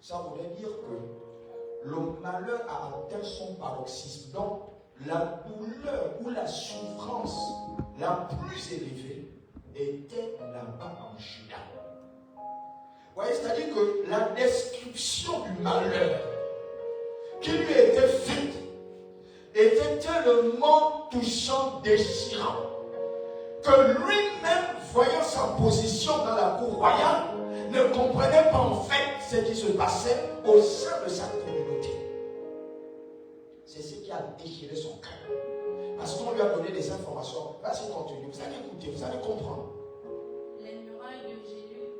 Ça voudrait dire que le malheur a atteint son paroxysme. Donc, la douleur ou la souffrance la plus élevée était là-bas en Juda. Vous voyez, c'est-à-dire que la description du malheur qui lui était faite était tellement touchant, déchirant, que lui-même, voyant sa position dans la cour royale, ne comprenait pas en fait ce qui se passait au sein de sa communauté. C'est ce qui a déchiré son cœur. Parce qu'on lui a donné des informations. Vas-y, continue. Vous allez écouter, vous allez comprendre. Les murailles de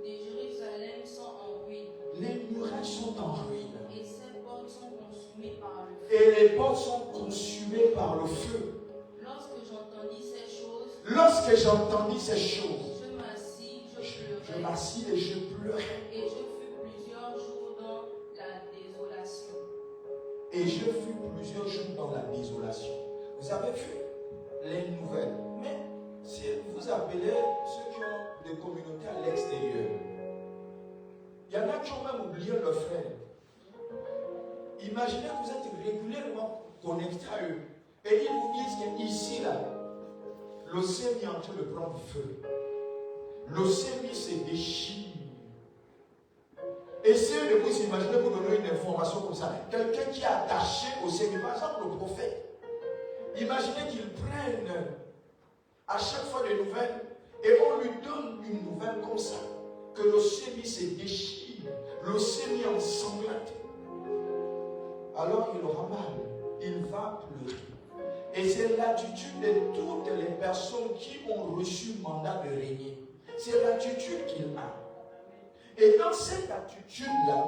Jérusalem sont en ruine. Les murailles sont en ruine. Et ses portes sont consumées par le feu. Et les portes sont consumées par le feu. Lorsque j'entendis ces choses, je m'assis, je pleurais. Et je pleurais. Et je fus plusieurs jours dans la désolation. Vous avez vu les nouvelles. Mais si vous appelez ceux qui ont des communautés à l'extérieur, il y en a qui ont même oublié leur frère. Imaginez que vous êtes régulièrement connectés à eux. Et ils vous disent qu'ici, là, l'océan est en train de prendre feu. L'océan se déchire. Essayez de vous imaginer pour donner une information comme ça. Quelqu'un qui est attaché au Seigneur, par exemple le prophète. Imaginez qu'il prenne à chaque fois des nouvelles et on lui donne une nouvelle comme ça. Que l'océan se déchire, l'océan est ensanglanté. Alors il aura mal, il va pleurer. Et c'est l'attitude de toutes les personnes qui ont reçu le mandat de régner. C'est l'attitude qu'il a. Et dans cette attitude-là,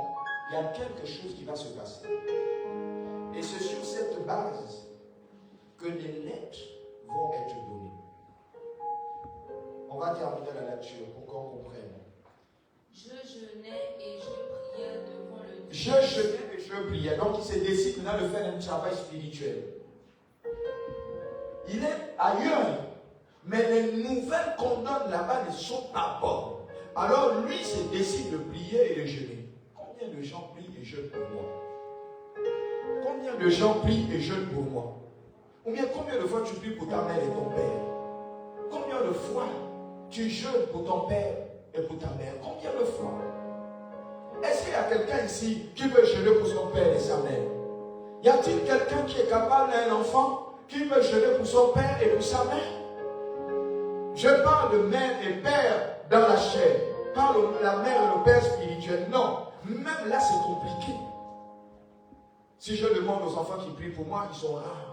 il y a quelque chose qui va se passer. Et c'est sur cette base que les lettres vont être données. On va terminer la lecture pour qu'on comprenne. Je jeûnais et je priais devant le Dieu. Je jeûnais et je priais. Donc il se décide maintenant de faire un travail spirituel. Il est ailleurs. Mais les nouvelles qu'on donne là-bas ne sont pas bonnes. Alors lui se décide de prier et de jeûner. Combien de gens prient et jeûnent pour moi? Combien de gens prient et jeûnent pour moi? Ou bien combien de fois tu pries pour ta mère et ton père? Combien de fois tu jeûnes pour ton père et pour ta mère? Combien de fois? Est-ce qu'il y a quelqu'un ici qui veut jeûner pour son père et sa mère? Y a-t-il quelqu'un qui est capable d'un enfant qui veut jeûner pour son père et pour sa mère? Je parle de mère et père dans la chair. Pas la mère et le père spirituel. Non. Même là, c'est compliqué. Si je demande aux enfants qui prient pour moi, ils sont rares.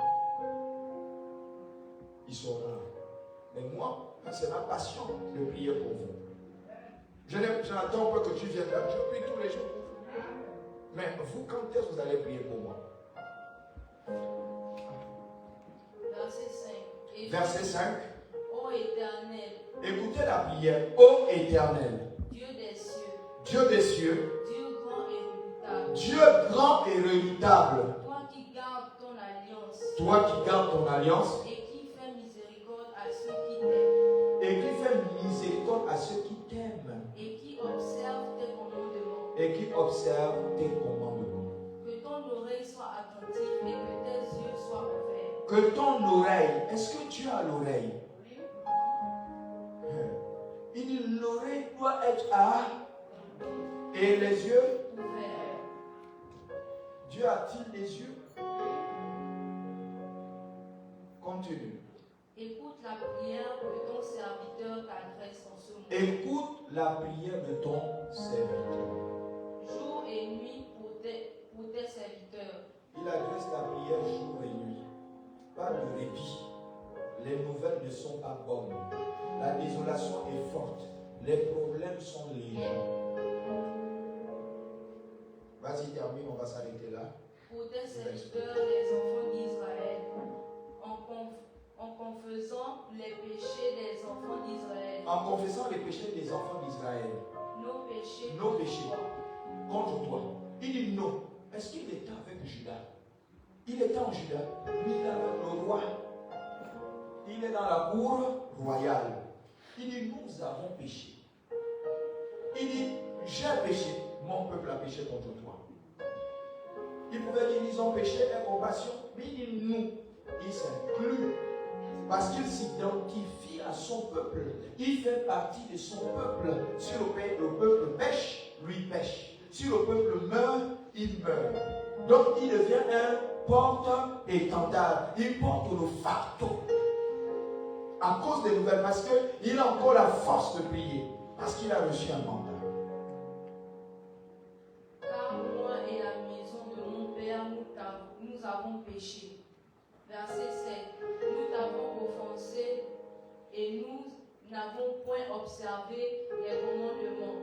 Ils sont rares. Mais moi, c'est ma passion de prier pour vous. Je n'attends pas que tu viennes là. Je prie tous les jours pour vous. Mais vous, quand est-ce que vous allez prier pour moi? Verset 5. Ô Éternel, écoutez la prière. Ô Éternel, Dieu des cieux, Dieu des cieux, Dieu grand et redoutable, Dieu grand et redoutable, toi qui gardes ton alliance, toi qui gardes ton alliance et qui fais miséricorde à ceux qui t'aiment, et qui fais miséricorde à ceux qui t'aiment et qui observent tes commandements, et qui observent tes commandements. que ton oreille soit attentive et que tes yeux soient ouverts. Que ton oreille, est-ce que tu as l'oreille? Il dit l'oreille doit être à et les yeux Ouverts. Dieu a-t-il les yeux? Continue. Écoute la prière que ton serviteur t'adresse en ce moment. Écoute la prière de ton serviteur. Jour et nuit pour tes serviteurs. Il adresse la prière jour et nuit. Pas de répit. Les nouvelles ne sont pas bonnes. La désolation est forte. Les problèmes sont légers. Vas-y, termine, on va s'arrêter là. Pour tes serviteurs, les enfants d'Israël, en confessant les péchés des enfants d'Israël. En confessant les péchés des enfants d'Israël. Nos péchés. Contre toi. Il dit non. Est-ce qu'il était avec Judas? Il était en Juda. Lui, il est avec le roi. Il est dans la cour royale. Il dit, nous avons péché. Il dit, j'ai péché. Mon peuple a péché contre toi. Il pouvait dire, ils ont péché, incompassion. Mais il dit, nous. Il s'inclut. Parce qu'il s'identifie à son peuple. Il fait partie de son peuple. Si le peuple pêche, lui pêche. Si le peuple meurt, il meurt. Donc il devient un porte-étendard, il porte le fardeau. À cause des nouvelles, parce qu'il a encore la force de prier, parce qu'il a reçu un mandat. Car moi et la maison de mon Père, nous avons péché. Verset 7. Nous t'avons offensé et nous n'avons point observé les commandements,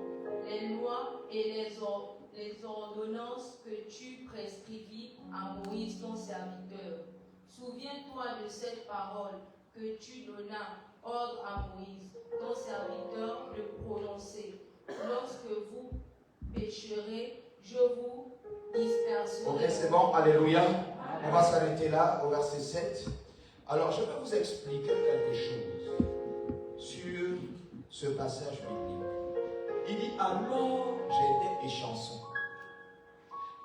les lois et les ordonnances que tu prescrivis à Moïse ton serviteur. Souviens-toi de cette parole que tu donnas ordre à Moïse, ton serviteur, de prononcer. Lorsque vous pécherez, je vous disperserai. Ok, c'est bon, alléluia. On va s'arrêter là, au verset 7. Alors, je vais vous expliquer quelque chose sur ce passage biblique. Il dit, alors j'étais échanson.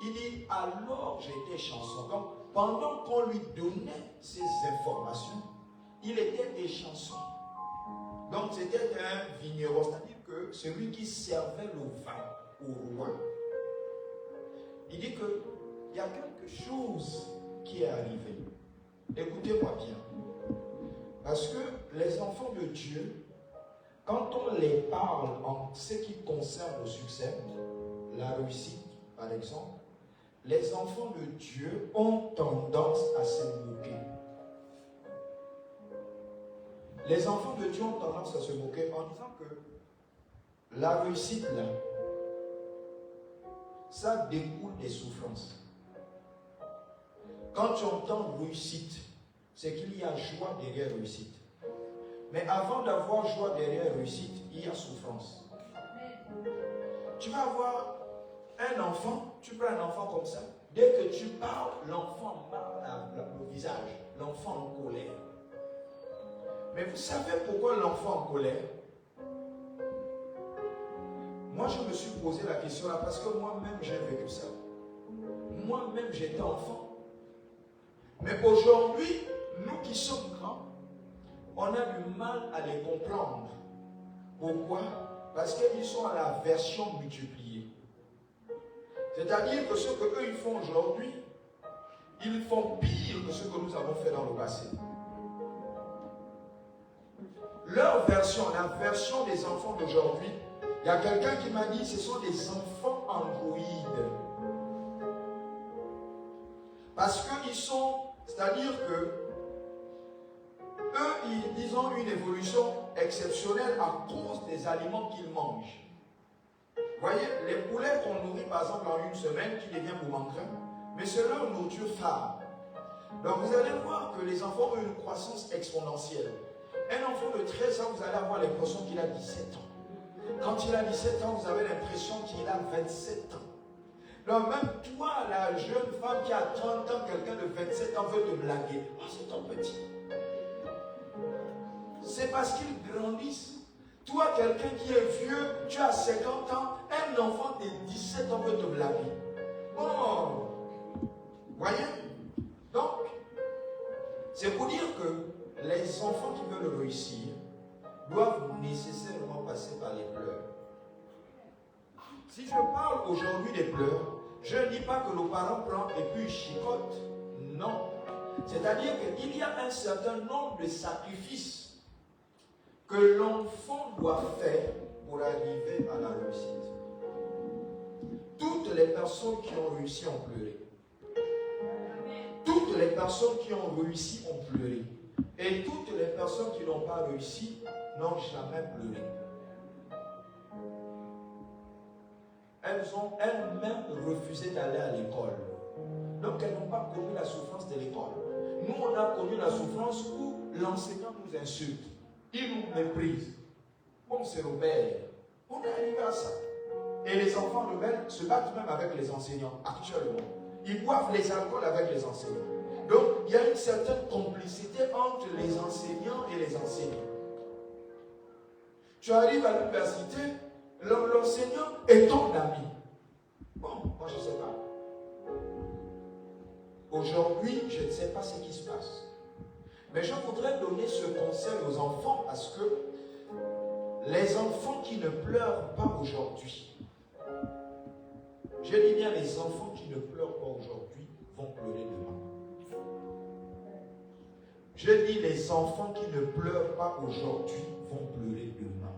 Il dit, alors j'étais échanson. Donc, pendant qu'on lui donnait ces informations, il était échanson. Donc, c'était un vigneron, c'est-à-dire que celui qui servait le vin au roi. Il dit qu'il y a quelque chose qui est arrivé. Écoutez-moi bien. Parce que les enfants de Dieu, quand on les parle en ce qui concerne le succès, la réussite par exemple, les enfants de Dieu ont tendance à se moquer. Les enfants de Dieu ont tendance à se moquer en disant que la réussite là, ça découle des souffrances. Quand tu entends réussite, c'est qu'il y a joie derrière réussite. Mais avant d'avoir joie derrière réussite, il y a souffrance. Tu vas avoir un enfant, tu prends un enfant comme ça, dès que tu parles, l'enfant marre le visage, l'enfant en colère. Mais vous savez pourquoi l'enfant en colère? Moi, je me suis posé la question là parce que moi-même, j'ai vécu ça. Moi-même, j'étais enfant. Mais aujourd'hui, nous qui sommes grands, on a du mal à les comprendre. Pourquoi? Parce qu'ils sont à la version multipliée. C'est-à-dire que ce qu'eux ils font aujourd'hui, ils font pire que ce que nous avons fait dans le passé. Leur version, la version des enfants d'aujourd'hui, il y a quelqu'un qui m'a dit ce sont des enfants androïdes. Parce qu'ils sont, c'est-à-dire que eux, ils ont une évolution exceptionnelle à cause des aliments qu'ils mangent. Vous voyez, les poulets qu'on nourrit par exemple en une semaine, qui devient boumancrin, mais c'est leur nourriture phare. Donc vous allez voir que les enfants ont une croissance exponentielle. Un enfant de 13 ans, vous allez avoir l'impression qu'il a 17 ans. Quand il a 17 ans, vous avez l'impression qu'il a 27 ans. Donc même toi, la jeune femme qui a 30 ans, quelqu'un de 27 ans veut te blaguer. Oh, c'est ton petit. C'est parce qu'ils grandissent. Toi, quelqu'un qui est vieux, tu as 50 ans, un enfant de 17 ans veut te blaguer. Oh! Voyez? Donc, c'est pour dire que les enfants qui veulent réussir doivent nécessairement passer par les pleurs. Si je parle aujourd'hui des pleurs, je ne dis pas que le parent prend et puis chicote. Non. C'est-à-dire qu'il y a un certain nombre de sacrifices que l'enfant doit faire pour arriver à la réussite. Toutes les personnes qui ont réussi ont pleuré. Toutes les personnes qui ont réussi ont pleuré. Et toutes les personnes qui n'ont pas réussi n'ont jamais pleuré. Elles ont elles-mêmes refusé d'aller à l'école. Donc elles n'ont pas connu la souffrance de l'école. Nous, on a connu la souffrance où l'enseignant nous insulte. Il nous méprise. Bon, c'est Robert. On est arrivé à ça. Et les enfants rebelles se battent même avec les enseignants actuellement. Ils boivent les alcools avec les enseignants. Donc, il y a une certaine complicité entre les enseignants et les enseignants. Tu arrives à l'université, l'enseignant est ton ami. Bon, moi je ne sais pas. Aujourd'hui, je ne sais pas ce qui se passe. Mais je voudrais donner ce conseil aux enfants parce que les enfants qui ne pleurent pas aujourd'hui, je dis bien les enfants qui ne pleurent pas aujourd'hui vont pleurer demain. Je dis, les enfants qui ne pleurent pas aujourd'hui vont pleurer demain.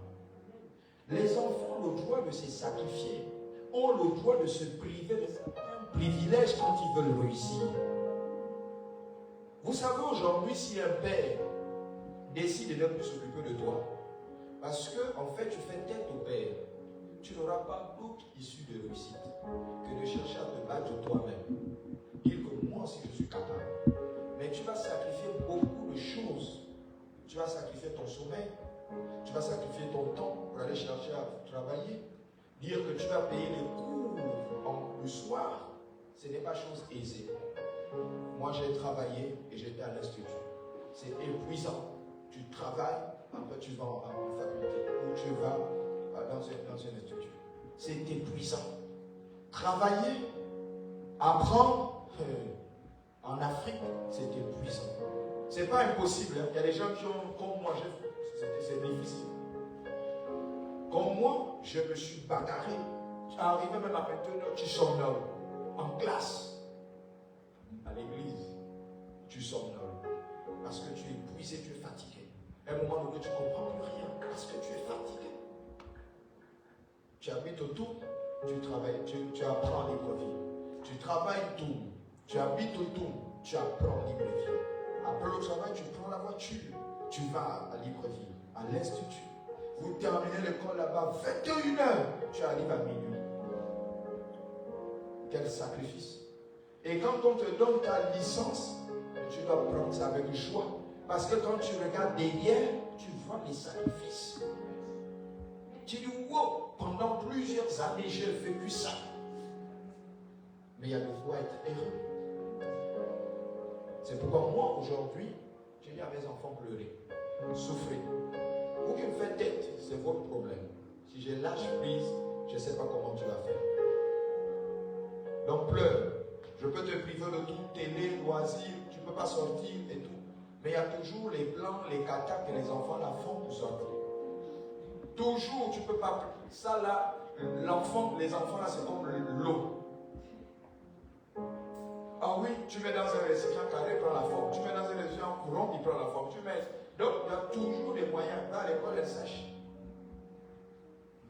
Les enfants ont le droit de se sacrifier, ont le droit de se priver de certains privilèges quand ils veulent réussir. Vous savez aujourd'hui, si un père décide de ne plus s'occuper de toi, parce que en fait tu fais tête au père, tu n'auras pas d'autre issue de réussite que de chercher à te battre toi-même. Dire que moi aussi je suis capable. Mais tu vas sacrifier beaucoup de choses. Tu vas sacrifier ton sommeil, tu vas sacrifier ton temps pour aller chercher à travailler. Dire que tu vas payer les cours le soir, ce n'est pas chose aisée. Moi j'ai travaillé et j'étais à l'institut. C'est épuisant. Tu travailles, après tu vas en faculté ou tu vas dans un institut. C'est épuisant. Travailler, apprendre en Afrique, c'est épuisant. C'est pas impossible. Hein. Il y a des gens qui ont, comme moi, c'est difficile. Comme moi, je me suis bagarré. Tu arrives même à 21h, tu somnoles. En classe, à l'église, tu somnoles. Parce que tu es épuisé, tu es fatigué. À un moment donné, tu ne comprends plus rien. Parce que tu es fatigué. Tu habites autour, tu travailles, tu apprends Libreville. Tu travailles tout. Tu habites autour, tu apprends Libreville. Après le travail, tu prends la voiture. Tu vas à Libreville, à l'institut. Vous terminez l'école là-bas, 21h, tu arrives à minuit. Quel sacrifice. Et quand on te donne ta licence, tu dois prendre ça avec joie. Parce que quand tu regardes derrière, tu vois les sacrifices. Tu dis, wow, pendant plusieurs années, j'ai vécu ça. Mais il y a de quoi être heureux. C'est pourquoi moi, aujourd'hui, je dis à mes enfants, pleurez, souffrez. Vous qui me faites tête, c'est votre problème. Si je lâche prise, je ne sais pas comment tu vas faire. Donc pleure. Je peux te priver de tout, télé, loisirs, tu ne peux pas sortir et tout. Mais il y a toujours les plans, les catas que les enfants la font pour sortir. Toujours, tu ne peux pas. Ça là, l'enfant, les enfants là, c'est comme l'eau. Ah oui, tu mets dans un récipient carré, il prend la forme. Tu mets dans un récipient courant, il prend la forme. Tu mets. Donc, il y a toujours des moyens. Dans l'école, elle sèche.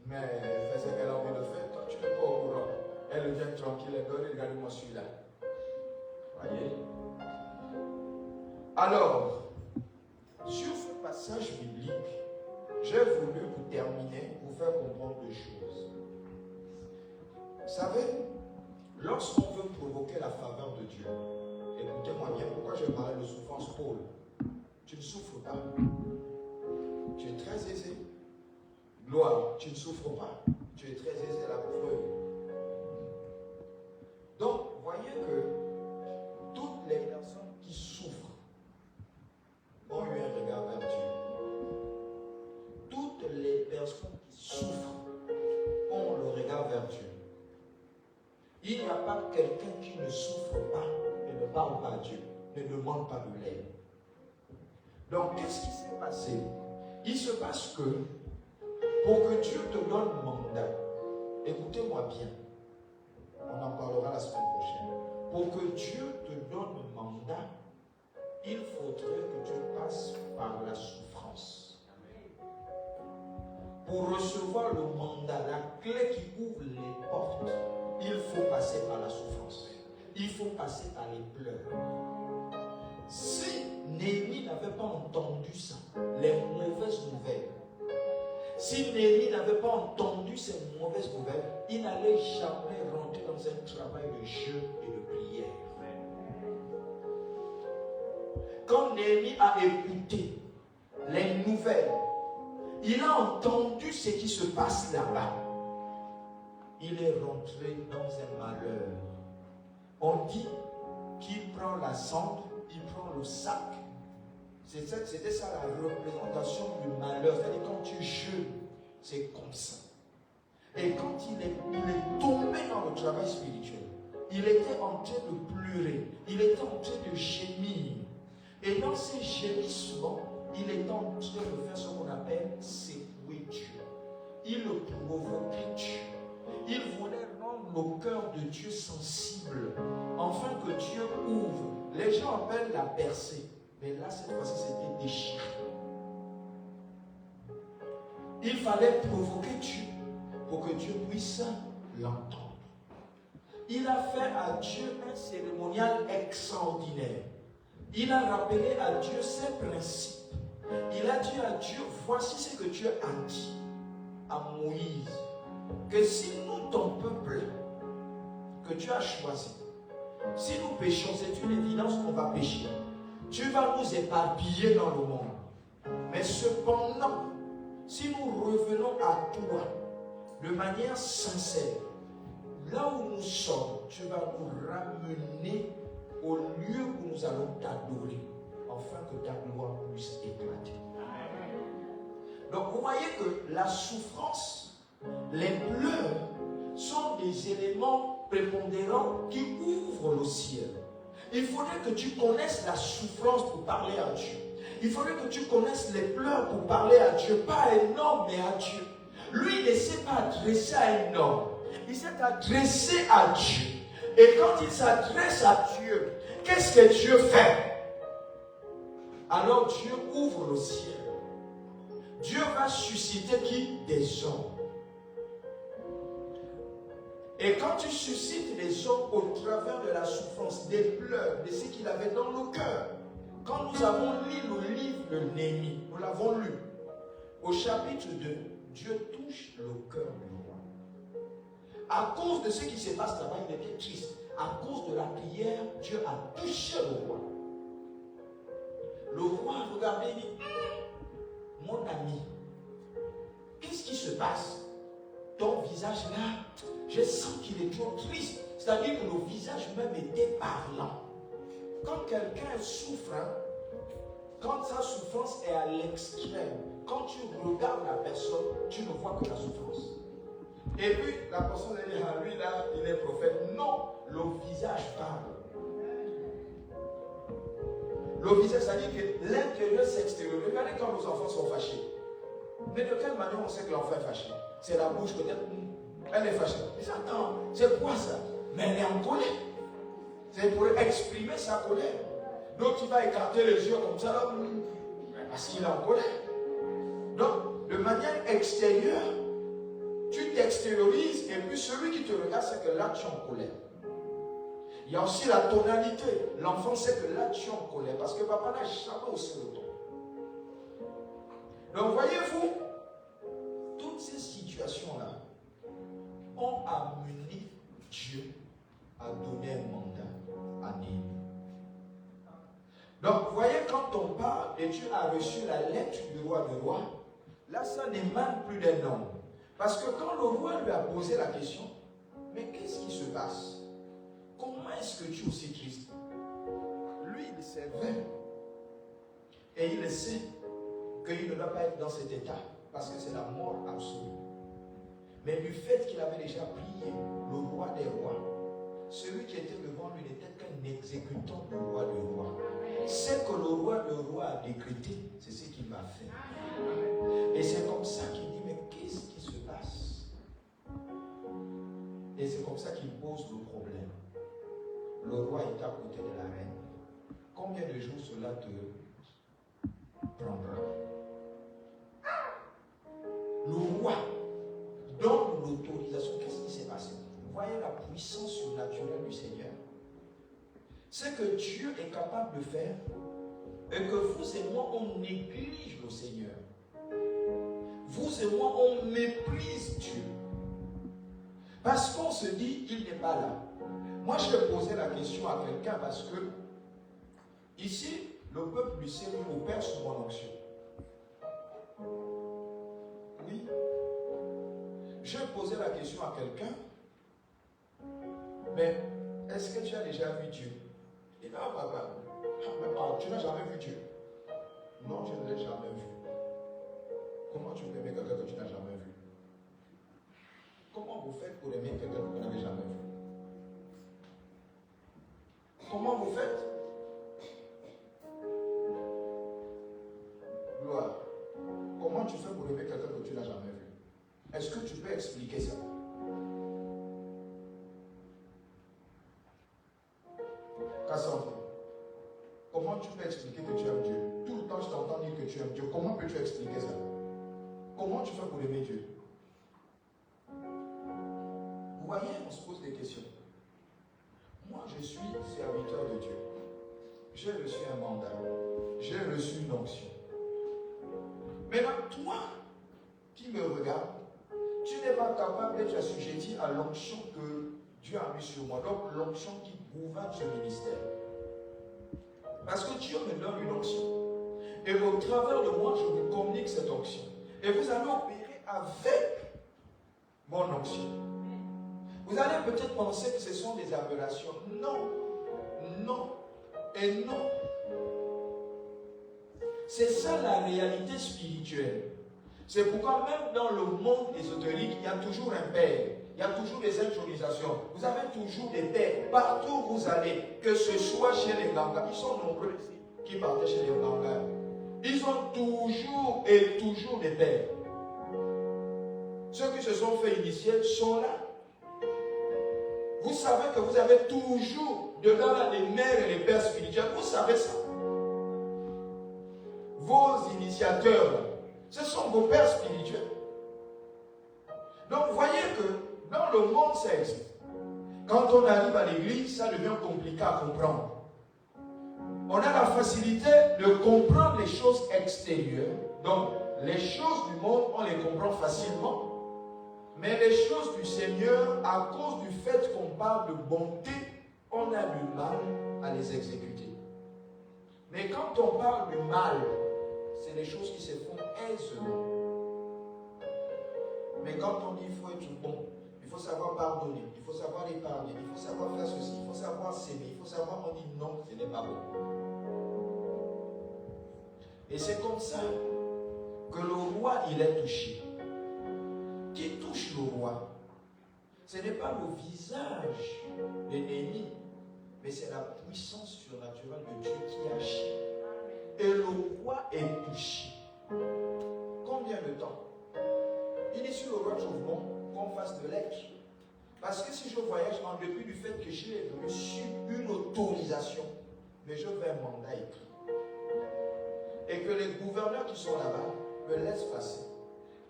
Mais elle fait ce qu'elle a envie de faire. Toi, tu n'es pas au courant. Elle vient tranquille, elle donne, regarde-moi celui-là. Voyez? Alors, sur ce passage biblique, j'ai voulu vous terminer, vous faire comprendre deux choses. Vous savez, lorsqu'on veut provoquer la faveur de Dieu, écoutez-moi bien, pourquoi je parlais de souffrance, Paul? Tu ne souffres pas. Tu es très aisé. Gloire, tu ne souffres pas. Tu es très aisé, la preuve. Donc, voyez que toutes les personnes qui souffrent ont eu un regard vers Dieu. Toutes les personnes qui souffrent ont le regard vers Dieu. Il n'y a pas quelqu'un qui ne souffre pas et ne parle pas à Dieu, ne demande pas de l'aide. Donc, qu'est-ce qui s'est passé? Il se passe que, pour que Dieu te donne mandat, écoutez-moi bien, on en parlera la semaine prochaine. Pour que Dieu te donne mandat, il faudrait que tu passes par la souffrance. Pour recevoir le mandat, la clé qui ouvre les portes, il faut passer par la souffrance. Il faut passer par les pleurs. Si Néhémie n'avait pas entendu ça, les mauvaises nouvelles, si Néhémie n'avait pas entendu ces mauvaises nouvelles, il n'allait jamais rentrer dans un travail de jeûne et de prière. Quand Néhémie a écouté les nouvelles, il a entendu ce qui se passe là-bas. Il est rentré dans un malheur. On dit qu'il prend la cendre, il prend le sac. C'était ça la représentation du malheur. C'est-à-dire quand tu jeûnes, c'est comme ça. Et quand il est tombé dans le travail spirituel, il était en train de pleurer, il était en train de gémir. Et dans ces gémissements, il était en train de faire ce qu'on appelle secouer Dieu. Il le provoquait Dieu. Il voulait rendre le cœur de Dieu sensible, afin que Dieu ouvre. Les gens appellent la percée. Mais là, cette fois-ci, c'était déchiré. Il fallait provoquer Dieu pour que Dieu puisse l'entendre. Il a fait à Dieu un cérémonial extraordinaire. Il a rappelé à Dieu ses principes. Il a dit à Dieu, voici ce que Dieu a dit à Moïse. Que si nous, ton peuple, que tu as choisi, si nous péchons, c'est une évidence qu'on va pécher. Tu vas nous éparpiller dans le monde. Mais cependant, si nous revenons à toi de manière sincère, là où nous sommes, tu vas nous ramener au lieu où nous allons t'adorer, afin que ta gloire puisse éclater. Donc vous voyez que la souffrance, les pleurs sont des éléments prépondérants qui ouvrent le ciel. Il faudrait que tu connaisses la souffrance pour parler à Dieu. Il faudrait que tu connaisses les pleurs pour parler à Dieu. Pas à un homme, mais à Dieu. Lui, il ne s'est pas adressé à un homme. Il s'est adressé à Dieu. Et quand il s'adresse à Dieu, qu'est-ce que Dieu fait? Alors Dieu ouvre le ciel. Dieu va susciter qui? Des hommes. Et quand tu suscites les hommes au travers de la souffrance, des pleurs, de ce qu'il avait dans le cœur. Quand nous avons lu le livre de Néhémie, nous l'avons lu, au chapitre 2, Dieu touche le cœur du roi. À cause de ce qui se passe là-bas, il était triste. À cause de la prière, Dieu a touché le roi. Le roi a regardé et dit, mon ami, qu'est-ce qui se passe? Ton visage là, je sens qu'il est trop triste. C'est-à-dire que le visage même était parlant. Quand quelqu'un souffre, quand sa souffrance est à l'extrême, quand tu regardes la personne, tu ne vois que la souffrance. Et puis, la personne elle dit, ah, lui là, il est prophète. Non, le visage parle. Le visage, c'est-à-dire que l'intérieur s'extériorise. Regardez quand nos enfants sont fâchés. Mais de quelle manière on sait que l'enfant est fâché? C'est la bouche peut-être. Elle est fâchée. Mais attends, c'est quoi ça? Mais elle est en colère. C'est pour exprimer sa colère. Donc il va écarter les yeux comme ça, là, parce qu'il est en colère. Donc, de manière extérieure, tu t'extériorises et puis celui qui te regarde, c'est que là tu es en colère. Il y a aussi la tonalité. L'enfant sait que là tu es en colère parce que papa n'a jamais haussé le ton. Donc voyez-vous, toutes ces situations-là ont amené Dieu à donner un mandat à Néhémie. Donc, vous voyez, quand on parle et Dieu a reçu la lettre du roi, là, ça n'émane plus d'un homme. Parce que quand le roi lui a posé la question, mais qu'est-ce qui se passe? Comment est-ce que tu es aussi triste? Lui, il savait. Et il sait qu'il ne doit pas être dans cet état, parce que c'est la mort absolue. Mais du fait qu'il avait déjà prié le roi des rois, celui qui était devant lui n'était qu'un exécutant du roi des rois. Ce que le roi des rois a décrété, c'est ce qu'il va faire. Et c'est comme ça qu'il dit, mais qu'est-ce qui se passe? Et c'est comme ça qu'il pose le problème. Le roi est à côté de la reine. Combien de jours cela te prendra? Le roi donne l'autorisation. Qu'est-ce qui s'est passé? Vous voyez la puissance surnaturelle du Seigneur. C'est que Dieu est capable de faire et que vous et moi, on néglige le Seigneur. Vous et moi, on méprise Dieu. Parce qu'on se dit, il n'est pas là. Moi, je vais poser la question à quelqu'un parce que ici, le peuple du Seigneur opère sous mon onction. Oui. Je vais poser la question à quelqu'un. Mais est-ce que tu as déjà vu Dieu? Il dit, ah papa, tu n'as jamais vu Dieu? Non, je ne l'ai jamais vu. Comment tu peux aimer quelqu'un que tu n'as jamais vu? Comment vous faites pour aimer quelqu'un que vous n'avez jamais vu? Comment vous faites? Gloire. Comment tu fais pour aimer quelqu'un que tu n'as jamais vu? Est-ce que tu peux expliquer ça? Cassandre, comment tu peux expliquer que tu aimes que tu aimes Dieu, comment peux-tu expliquer ça? Comment tu fais pour aimer Dieu? Vous voyez, on se pose des questions. Moi, je suis serviteur de Dieu. J'ai reçu un mandat. J'ai reçu une onction. Maintenant, toi qui me regardes, tu n'es pas capable d'être assujetti à l'onction que Dieu a mis sur moi. Donc, l'onction qui gouverne ce ministère. Parce que Dieu me donne une onction. Et au travers de moi, je vous communique cette onction. Et vous allez opérer avec mon onction. Vous allez peut-être penser que ce sont des aberrations. Non. Non. Et non. C'est ça la réalité spirituelle. C'est pourquoi même dans le monde ésotérique, il y a toujours un père. Il y a toujours des intronisations. Vous avez toujours des pères. Partout où vous allez, que ce soit chez les Gangas, ils sont nombreux ici qui partaient chez les Gangas. Ils ont toujours et toujours des pères. Ceux qui se sont fait initier sont là. Vous savez que vous avez toujours dedans là des mères et des pères spirituels. Vous savez ça. Vos initiateurs, ce sont vos pères spirituels. Donc vous voyez que dans le monde ça existe. Quand on arrive à l'église, ça devient compliqué à comprendre. On a la facilité de comprendre les choses extérieures. Donc les choses du monde, on les comprend facilement. Mais les choses du Seigneur, à cause du fait qu'on parle de bonté, on a du mal à les exécuter. Mais quand on parle du mal, c'est des choses qui se font aisément. Mais quand on dit qu'il faut être bon, il faut savoir pardonner, il faut savoir épargner, il faut savoir faire ceci, il faut savoir s'aimer, il faut savoir, on dit non, ce n'est pas bon. Et c'est comme ça que le roi, il est touché. Qui touche le roi? Ce n'est pas le visage de Néhémie, mais c'est la puissance surnaturelle de Dieu qui agit. Et le roi est touché. Combien de temps? Il est sur le roi Chauveau qu'on fasse de lettres. Parce que si je voyage en dépit du fait que j'ai reçu une autorisation, mais je veux un mandat écrit. Et que les gouverneurs qui sont là-bas me laissent passer.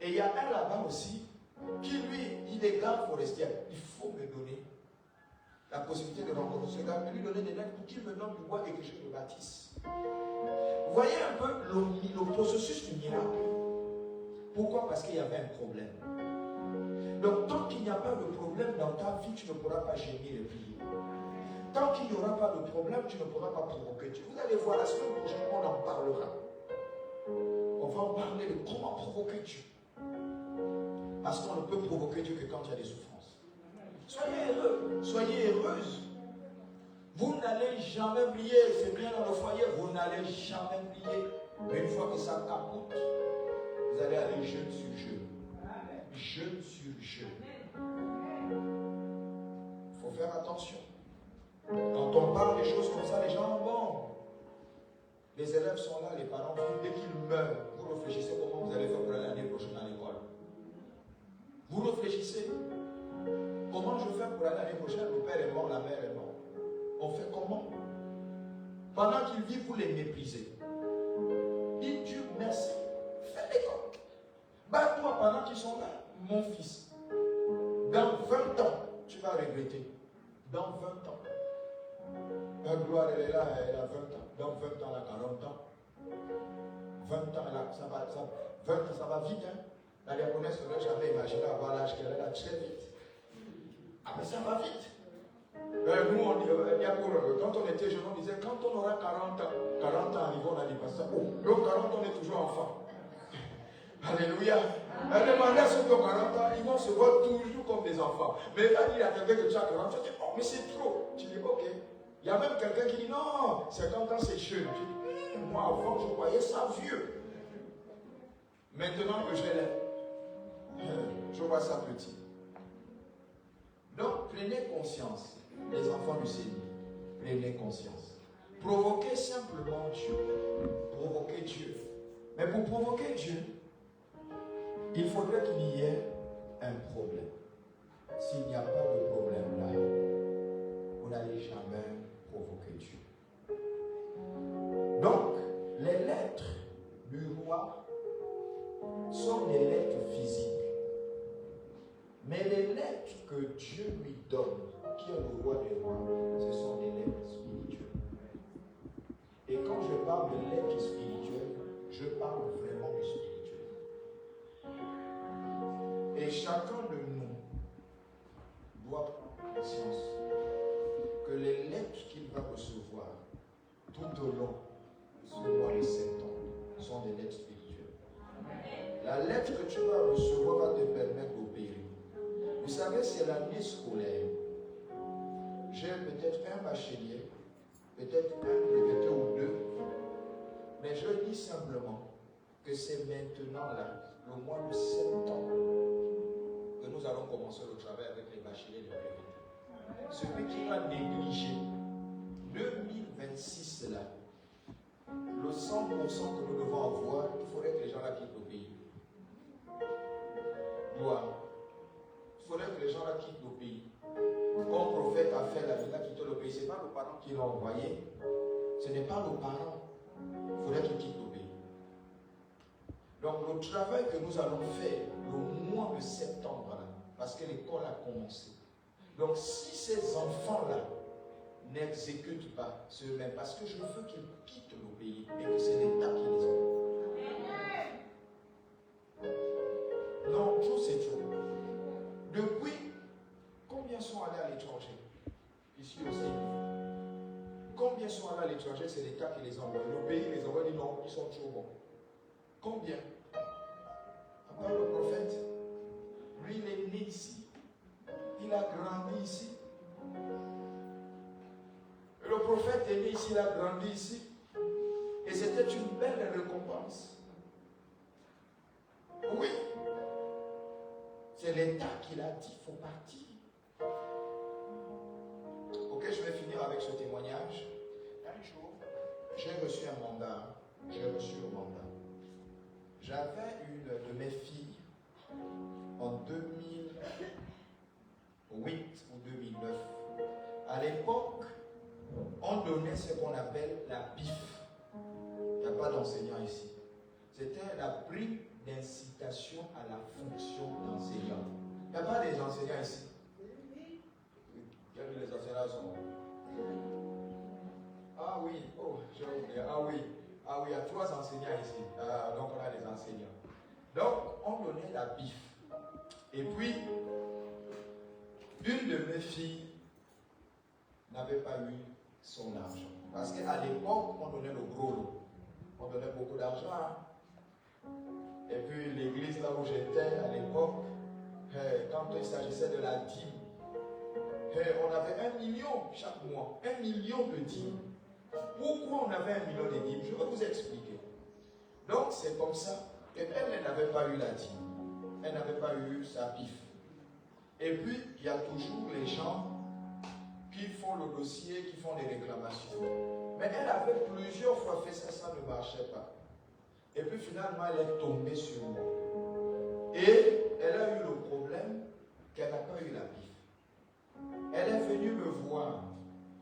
Et il y a un là-bas aussi qui lui, il est garde forestier. Il faut me donner la possibilité de rencontrer ce gars, de lui donner des lettres pour qu'il me donne du bois et que je le bâtisse. Vous voyez un peu le processus du miracle. Pourquoi? Parce qu'il y avait un problème. Donc tant qu'il n'y a pas de problème dans ta vie, tu ne pourras pas gémir et prier. Tant qu'il n'y aura pas de problème, tu ne pourras pas provoquer Dieu. Vous allez voir, la semaine prochaine, on en parlera. On va en parler de comment provoquer Dieu. Parce qu'on ne peut provoquer Dieu que quand il y a des souffrances. Soyez heureux, soyez heureuses. Vous n'allez jamais prier, c'est bien dans le foyer, vous n'allez jamais prier. Mais une fois que ça capote, vous allez aller jeûne sur jeûne. Jeûne sur jeûne. Il faut faire attention. Quand on parle des choses comme ça, les gens, bon, les élèves sont là, les parents vivent, dès qu'ils meurent, vous réfléchissez comment vous allez faire pour aller l'année prochaine à l'école. Vous réfléchissez. Comment je fais pour aller l'année prochaine? Le père est mort, la mère est morte. On fait comment? Pendant qu'ils vivent, vous les méprisez. Dis Dieu merci. Fais l'école. Bats-toi pendant qu'ils sont là. Mon fils, dans 20 ans, tu vas regretter. Dans 20 ans. La gloire, elle est là, elle a 20 ans. Dans 20 ans, elle a 40 ans. 20 ans, ça va vite. Hein? La diaconesse n'aurait jamais imaginé avoir l'âge qu'elle a là très vite. Ah, mais ça va vite. Nous, on dit, quand on était jeune, on disait, quand on aura 40 ans arrivés, on a dit, pasteur, donc 40 ans, on est toujours enfant. Alléluia. Elle demandait à ceux qui ont 40 ans, ils vont se voir toujours comme des enfants. Mais là, il y a quelqu'un que tu as 40 ans, tu dis, oh, mais c'est trop. Tu dis, ok. Il y a même quelqu'un qui dit, non, 50 ans, c'est jeune. Tu dis, moi, avant, je voyais ça vieux. Maintenant que j'ai l'air, je vois ça petit. Donc, prenez conscience, les enfants du Seigneur, prenez conscience. Provoquez simplement Dieu. Provoquez Dieu. Mais pour provoquer Dieu, il faudrait qu'il y ait un problème. S'il n'y a pas de problème là, vous n'allez jamais provoquer Dieu. Donc, les lettres du roi sont des lettres physiques. Mais les lettres que Dieu lui donne, qui est le roi des rois, ce sont des lettres spirituelles. Et quand je parle de lettres spirituelles, je parle vraiment du spirituel. Et chacun de nous doit prendre conscience que les lettres qu'il va recevoir tout au long de ce mois de septembre sont des lettres spirituelles. La lettre que tu vas recevoir va te permettre d'opérer. Vous savez, c'est l'année scolaire. J'ai peut-être un bachelier, peut-être un breveté ou deux, mais je dis simplement que c'est maintenant là, le mois de septembre, que nous allons commencer le travail avec les bacheliers et les brevetés. Celui qui va négliger 2026 là, le 100% que nous devons avoir, il faudrait que les gens là quittent le pays. Gloire. Il faudrait que les gens là quittent le pays. Comme prophète a fait la vie, il a quitté le pays. Ce n'est pas le parent qui l'a envoyé. Ce n'est pas le parent. Il faudrait qu'il quitte le pays. Donc le travail que nous allons faire le mois de septembre, là, parce que l'école a commencé. Donc si ces enfants-là n'exécutent pas ce même, parce que je veux qu'ils quittent le pays et que c'est l'État qui les envoie. Non, tout c'est tout. Depuis, combien sont allés à l'étranger? Ici aussi. Combien sont allés à l'étranger? C'est l'État qui les envoie. Le pays les envoie, dit non, ils sont trop bons. Combien? À part le prophète. Lui, il est né ici. Il a grandi ici. Le prophète est né ici, il a grandi ici. Et c'était une belle récompense. Oui. C'est l'État qui l'a dit, il faut partir. Ok, je vais finir avec ce témoignage. Un jour, j'ai reçu un mandat. J'avais une de mes filles en 2008 ou 2009. À l'époque, on donnait ce qu'on appelle la BIF. Il n'y a pas d'enseignant ici. C'était la prime d'incitation à la fonction d'enseignant. Il n'y a pas des enseignants ici. Les enseignants sont. Ah oui, oh, j'ai oublié. Ah oui, il y a 3 enseignants ici. Donc on a des enseignants. Donc on donnait la BIF. Et puis, une de mes filles n'avait pas eu son argent. Parce qu'à l'époque, on donnait le gros lot. On donnait beaucoup d'argent. Hein? Et puis l'église là où j'étais à l'époque, quand il s'agissait de la dîme, on avait 1 million chaque mois. 1 million de dîmes. Pourquoi on avait 1 million de dîmes? Je vais vous expliquer. Donc c'est comme ça. Et elle n'avait pas eu la dîme. Elle n'avait pas eu sa BIF. Et puis, il y a toujours les gens qui font le dossier, qui font des réclamations. Mais elle avait plusieurs fois fait ça, ça ne marchait pas. Et puis finalement, elle est tombée sur moi. Et elle a eu le problème qu'elle n'a pas eu la BIF. Elle est venue me voir.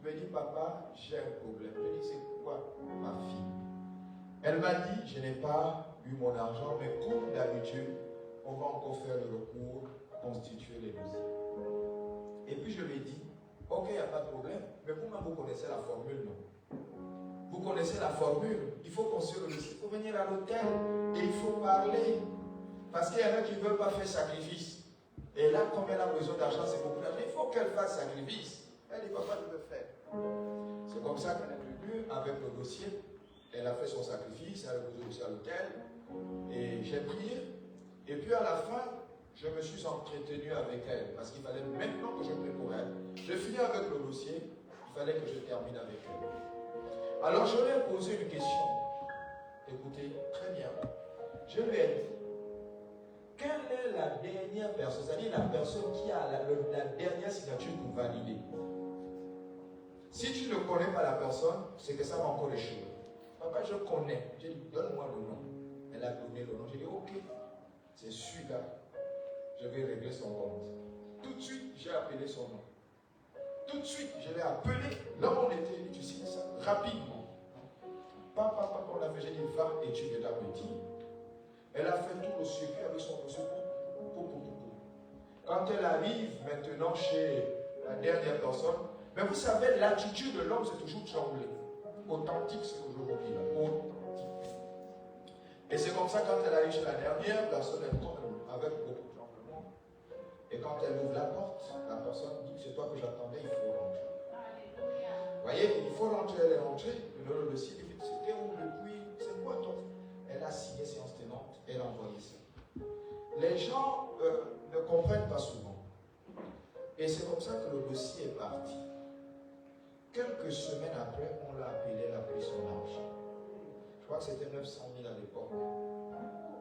Elle me dit, papa, j'ai un problème. Je lui ai dit, c'est quoi, ma fille? Elle m'a dit, je n'ai pas eu mon argent, mais comme d'habitude, on va encore faire le recours, constituer les dossiers. Et puis je lui ai dit, ok, il n'y a pas de problème, mais vous-même, vous connaissez la formule, non? Vous connaissez la formule. Il faut construire le dossier. Il faut venir à l'hôtel et il faut parler. Parce qu'il y en a qui ne veulent pas faire sacrifice. Et là, comme elle a besoin d'argent, c'est beaucoup d'argent. Il faut qu'elle fasse sacrifice. Elle dit, papa, je veux faire. C'est comme ça qu'elle est venue avec le dossier. Elle a fait son sacrifice, elle a posé le dossier à l'hôtel. Et j'ai prié. Et puis à la fin, je me suis entretenu avec elle. Parce qu'il fallait maintenant que je prie pour elle. Je finis avec le dossier. Il fallait que je termine avec elle. Alors je lui ai posé une question. Écoutez, très bien. Je lui ai dit, quelle est la dernière personne, c'est-à-dire la personne qui a la dernière signature pour valider? Si tu ne connais pas la personne, c'est que ça va encore échouer. Papa, je connais. J'ai dit, donne-moi le nom. Elle a donné le nom. J'ai dit, ok, c'est celui-là. Je vais régler son compte. Tout de suite, j'ai appelé son nom. Tout de suite, je l'ai appelé. Là où on était, tu signes ça rapidement. Papa, on l'a fait, j'ai dit, va étudier ta petite. Elle a fait tout le circuit avec son dossier. Quand elle arrive maintenant chez la dernière personne, mais vous savez, l'attitude de l'homme, c'est toujours trembler. Authentique, c'est ce que je vous dis là. Authentique. Et c'est comme ça, quand elle arrive chez la dernière personne, elle tombe avec beaucoup de tremblement. Et quand elle ouvre la porte, la personne dit, c'est toi que j'attendais, il faut rentrer. Vous voyez, il faut rentrer, elle est rentrée. Le dossier, c'était où depuis, c'est quoi toi? Elle a signé séance tenante, elle a envoyé ça. Les gens ne comprennent pas souvent. Et c'est comme ça que le dossier est parti. Quelques semaines après, on l'a appelé, elle a pris son argent. Je crois que c'était 900 000 à l'époque.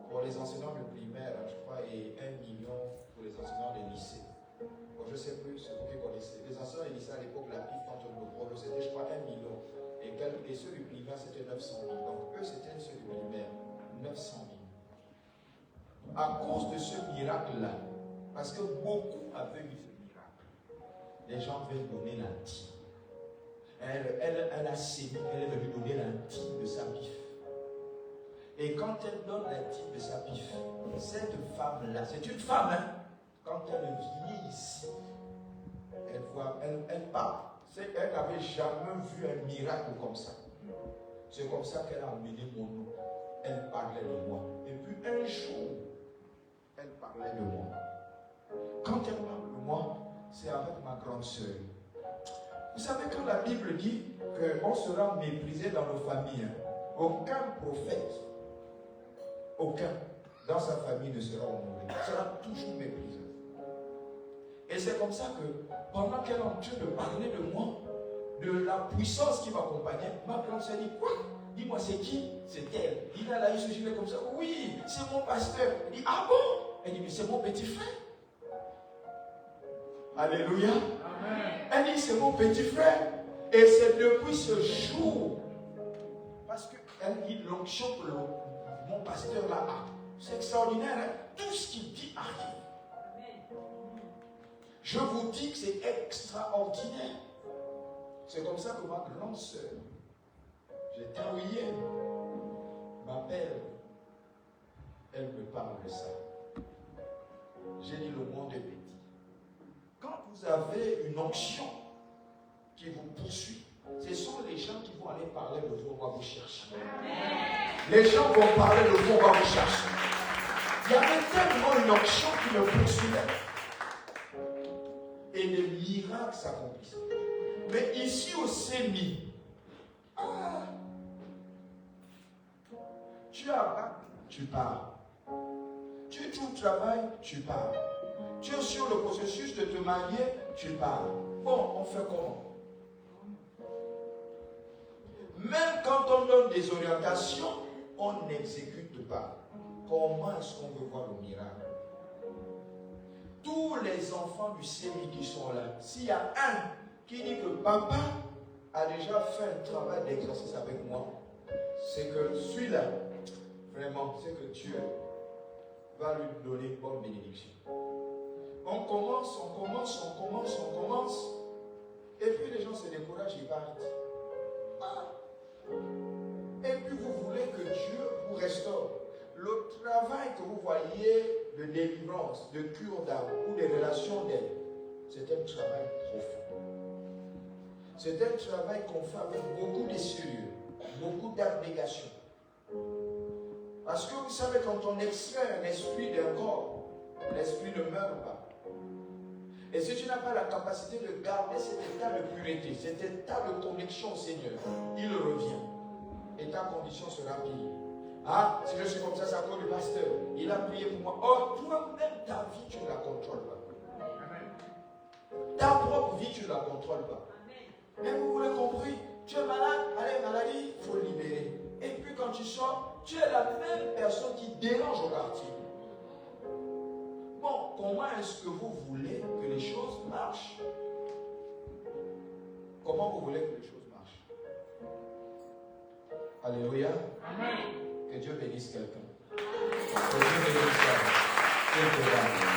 Pour les enseignants de primaire, je crois, et 1 million pour les enseignants des lycées. Bon, je ne sais plus, c'est vous qui connaissez. Les enseignants des lycées à l'époque, la PIF, quand on le prend, c'était, je crois, 1 million. Et ceux du primaire, c'était 900 000. Donc, eux, c'était ceux du primaire. 900 000. À cause de ce miracle-là, parce que beaucoup avaient eu ce miracle, les gens veulent donner la dîme. Elle a sémi, elle est venue donner la dîme de sa pif. Et quand elle donne la dîme de sa pif, cette femme-là, c'est une femme, hein, quand elle vient ici, elle parle. Elle n'avait jamais vu un miracle comme ça. C'est comme ça qu'elle a amené mon nom. Elle parlait de moi. Et puis un jour, elle parlait de moi. Quand elle parle de moi, c'est avec ma grande sœur. Vous savez, quand la Bible dit qu'on sera méprisé dans nos familles, aucun prophète, aucun, dans sa famille ne sera honoré. Il sera toujours méprisé. Et c'est comme ça que, pendant qu'elle est en train de parler de moi, de la puissance qui m'accompagnait, ma grande sœur dit, quoi? Dis-moi, c'est qui? C'est elle. Il a eu ce gilet comme ça. Oui, c'est mon pasteur. Il dit, ah bon? Elle dit, mais c'est mon petit frère. Alléluia. Amen. Elle dit, c'est mon petit frère. Et c'est depuis ce jour, parce qu'elle dit, l'onction que mon pasteur là a, c'est extraordinaire. Hein? Tout ce qu'il dit arrive. Je vous dis que c'est extraordinaire. C'est comme ça que ma grande sœur, j'étais hier, m'appelle, elle me parle de ça. J'ai dit, le monde est petit. Quand vous avez une onction qui vous poursuit, ce sont les gens qui vont aller parler de vous, on va vous chercher. Les gens vont parler de vous, on va vous chercher. Il y avait tellement une onction qui me poursuivait. Et les miracles s'accomplissent. Mais ici au sémi, tu as bac, tu pars. Tu trouves travail, tu pars. Tu es sur le processus de te marier, tu pars. Bon, on fait comment? Même quand on donne des orientations, on n'exécute pas. Comment est-ce qu'on veut voir le miracle? Tous les enfants du sémi qui sont là, s'il y a un qui dit que papa a déjà fait un travail d'exercice avec moi, c'est que celui-là, vraiment, c'est que Dieu va lui donner une bonne bénédiction. On commence, et puis les gens se découragent, ils partent. Et puis vous voulez que Dieu vous restaure. Le travail que vous voyez de délivrance, de cure d'âme ou de relations d'aide, c'est un travail profond. C'est un travail qu'on fait avec beaucoup de sérieux, beaucoup d'abnégation. Parce que vous savez, quand on extrait un esprit d'un corps, l'esprit ne meurt pas. Et si tu n'as pas la capacité de garder cet état de pureté, cet état de connexion au Seigneur, il revient. Et ta condition sera pire. Ah, si je suis comme ça, c'est à cause du pasteur. Il a prié pour moi. Oh, toi-même, ta vie, tu ne la contrôles pas. Ta propre vie, tu ne la contrôles pas. Mais vous l'avez compris, tu es malade, allez, maladie, il faut le libérer. Et puis quand tu sors, tu es la même personne qui dérange au quartier. Bon, comment est-ce que vous voulez que les choses marchent? Comment vous voulez que les choses marchent? Alléluia. Amen. Que Dieu bénisse quelqu'un. Que Dieu bénisse quelqu'un.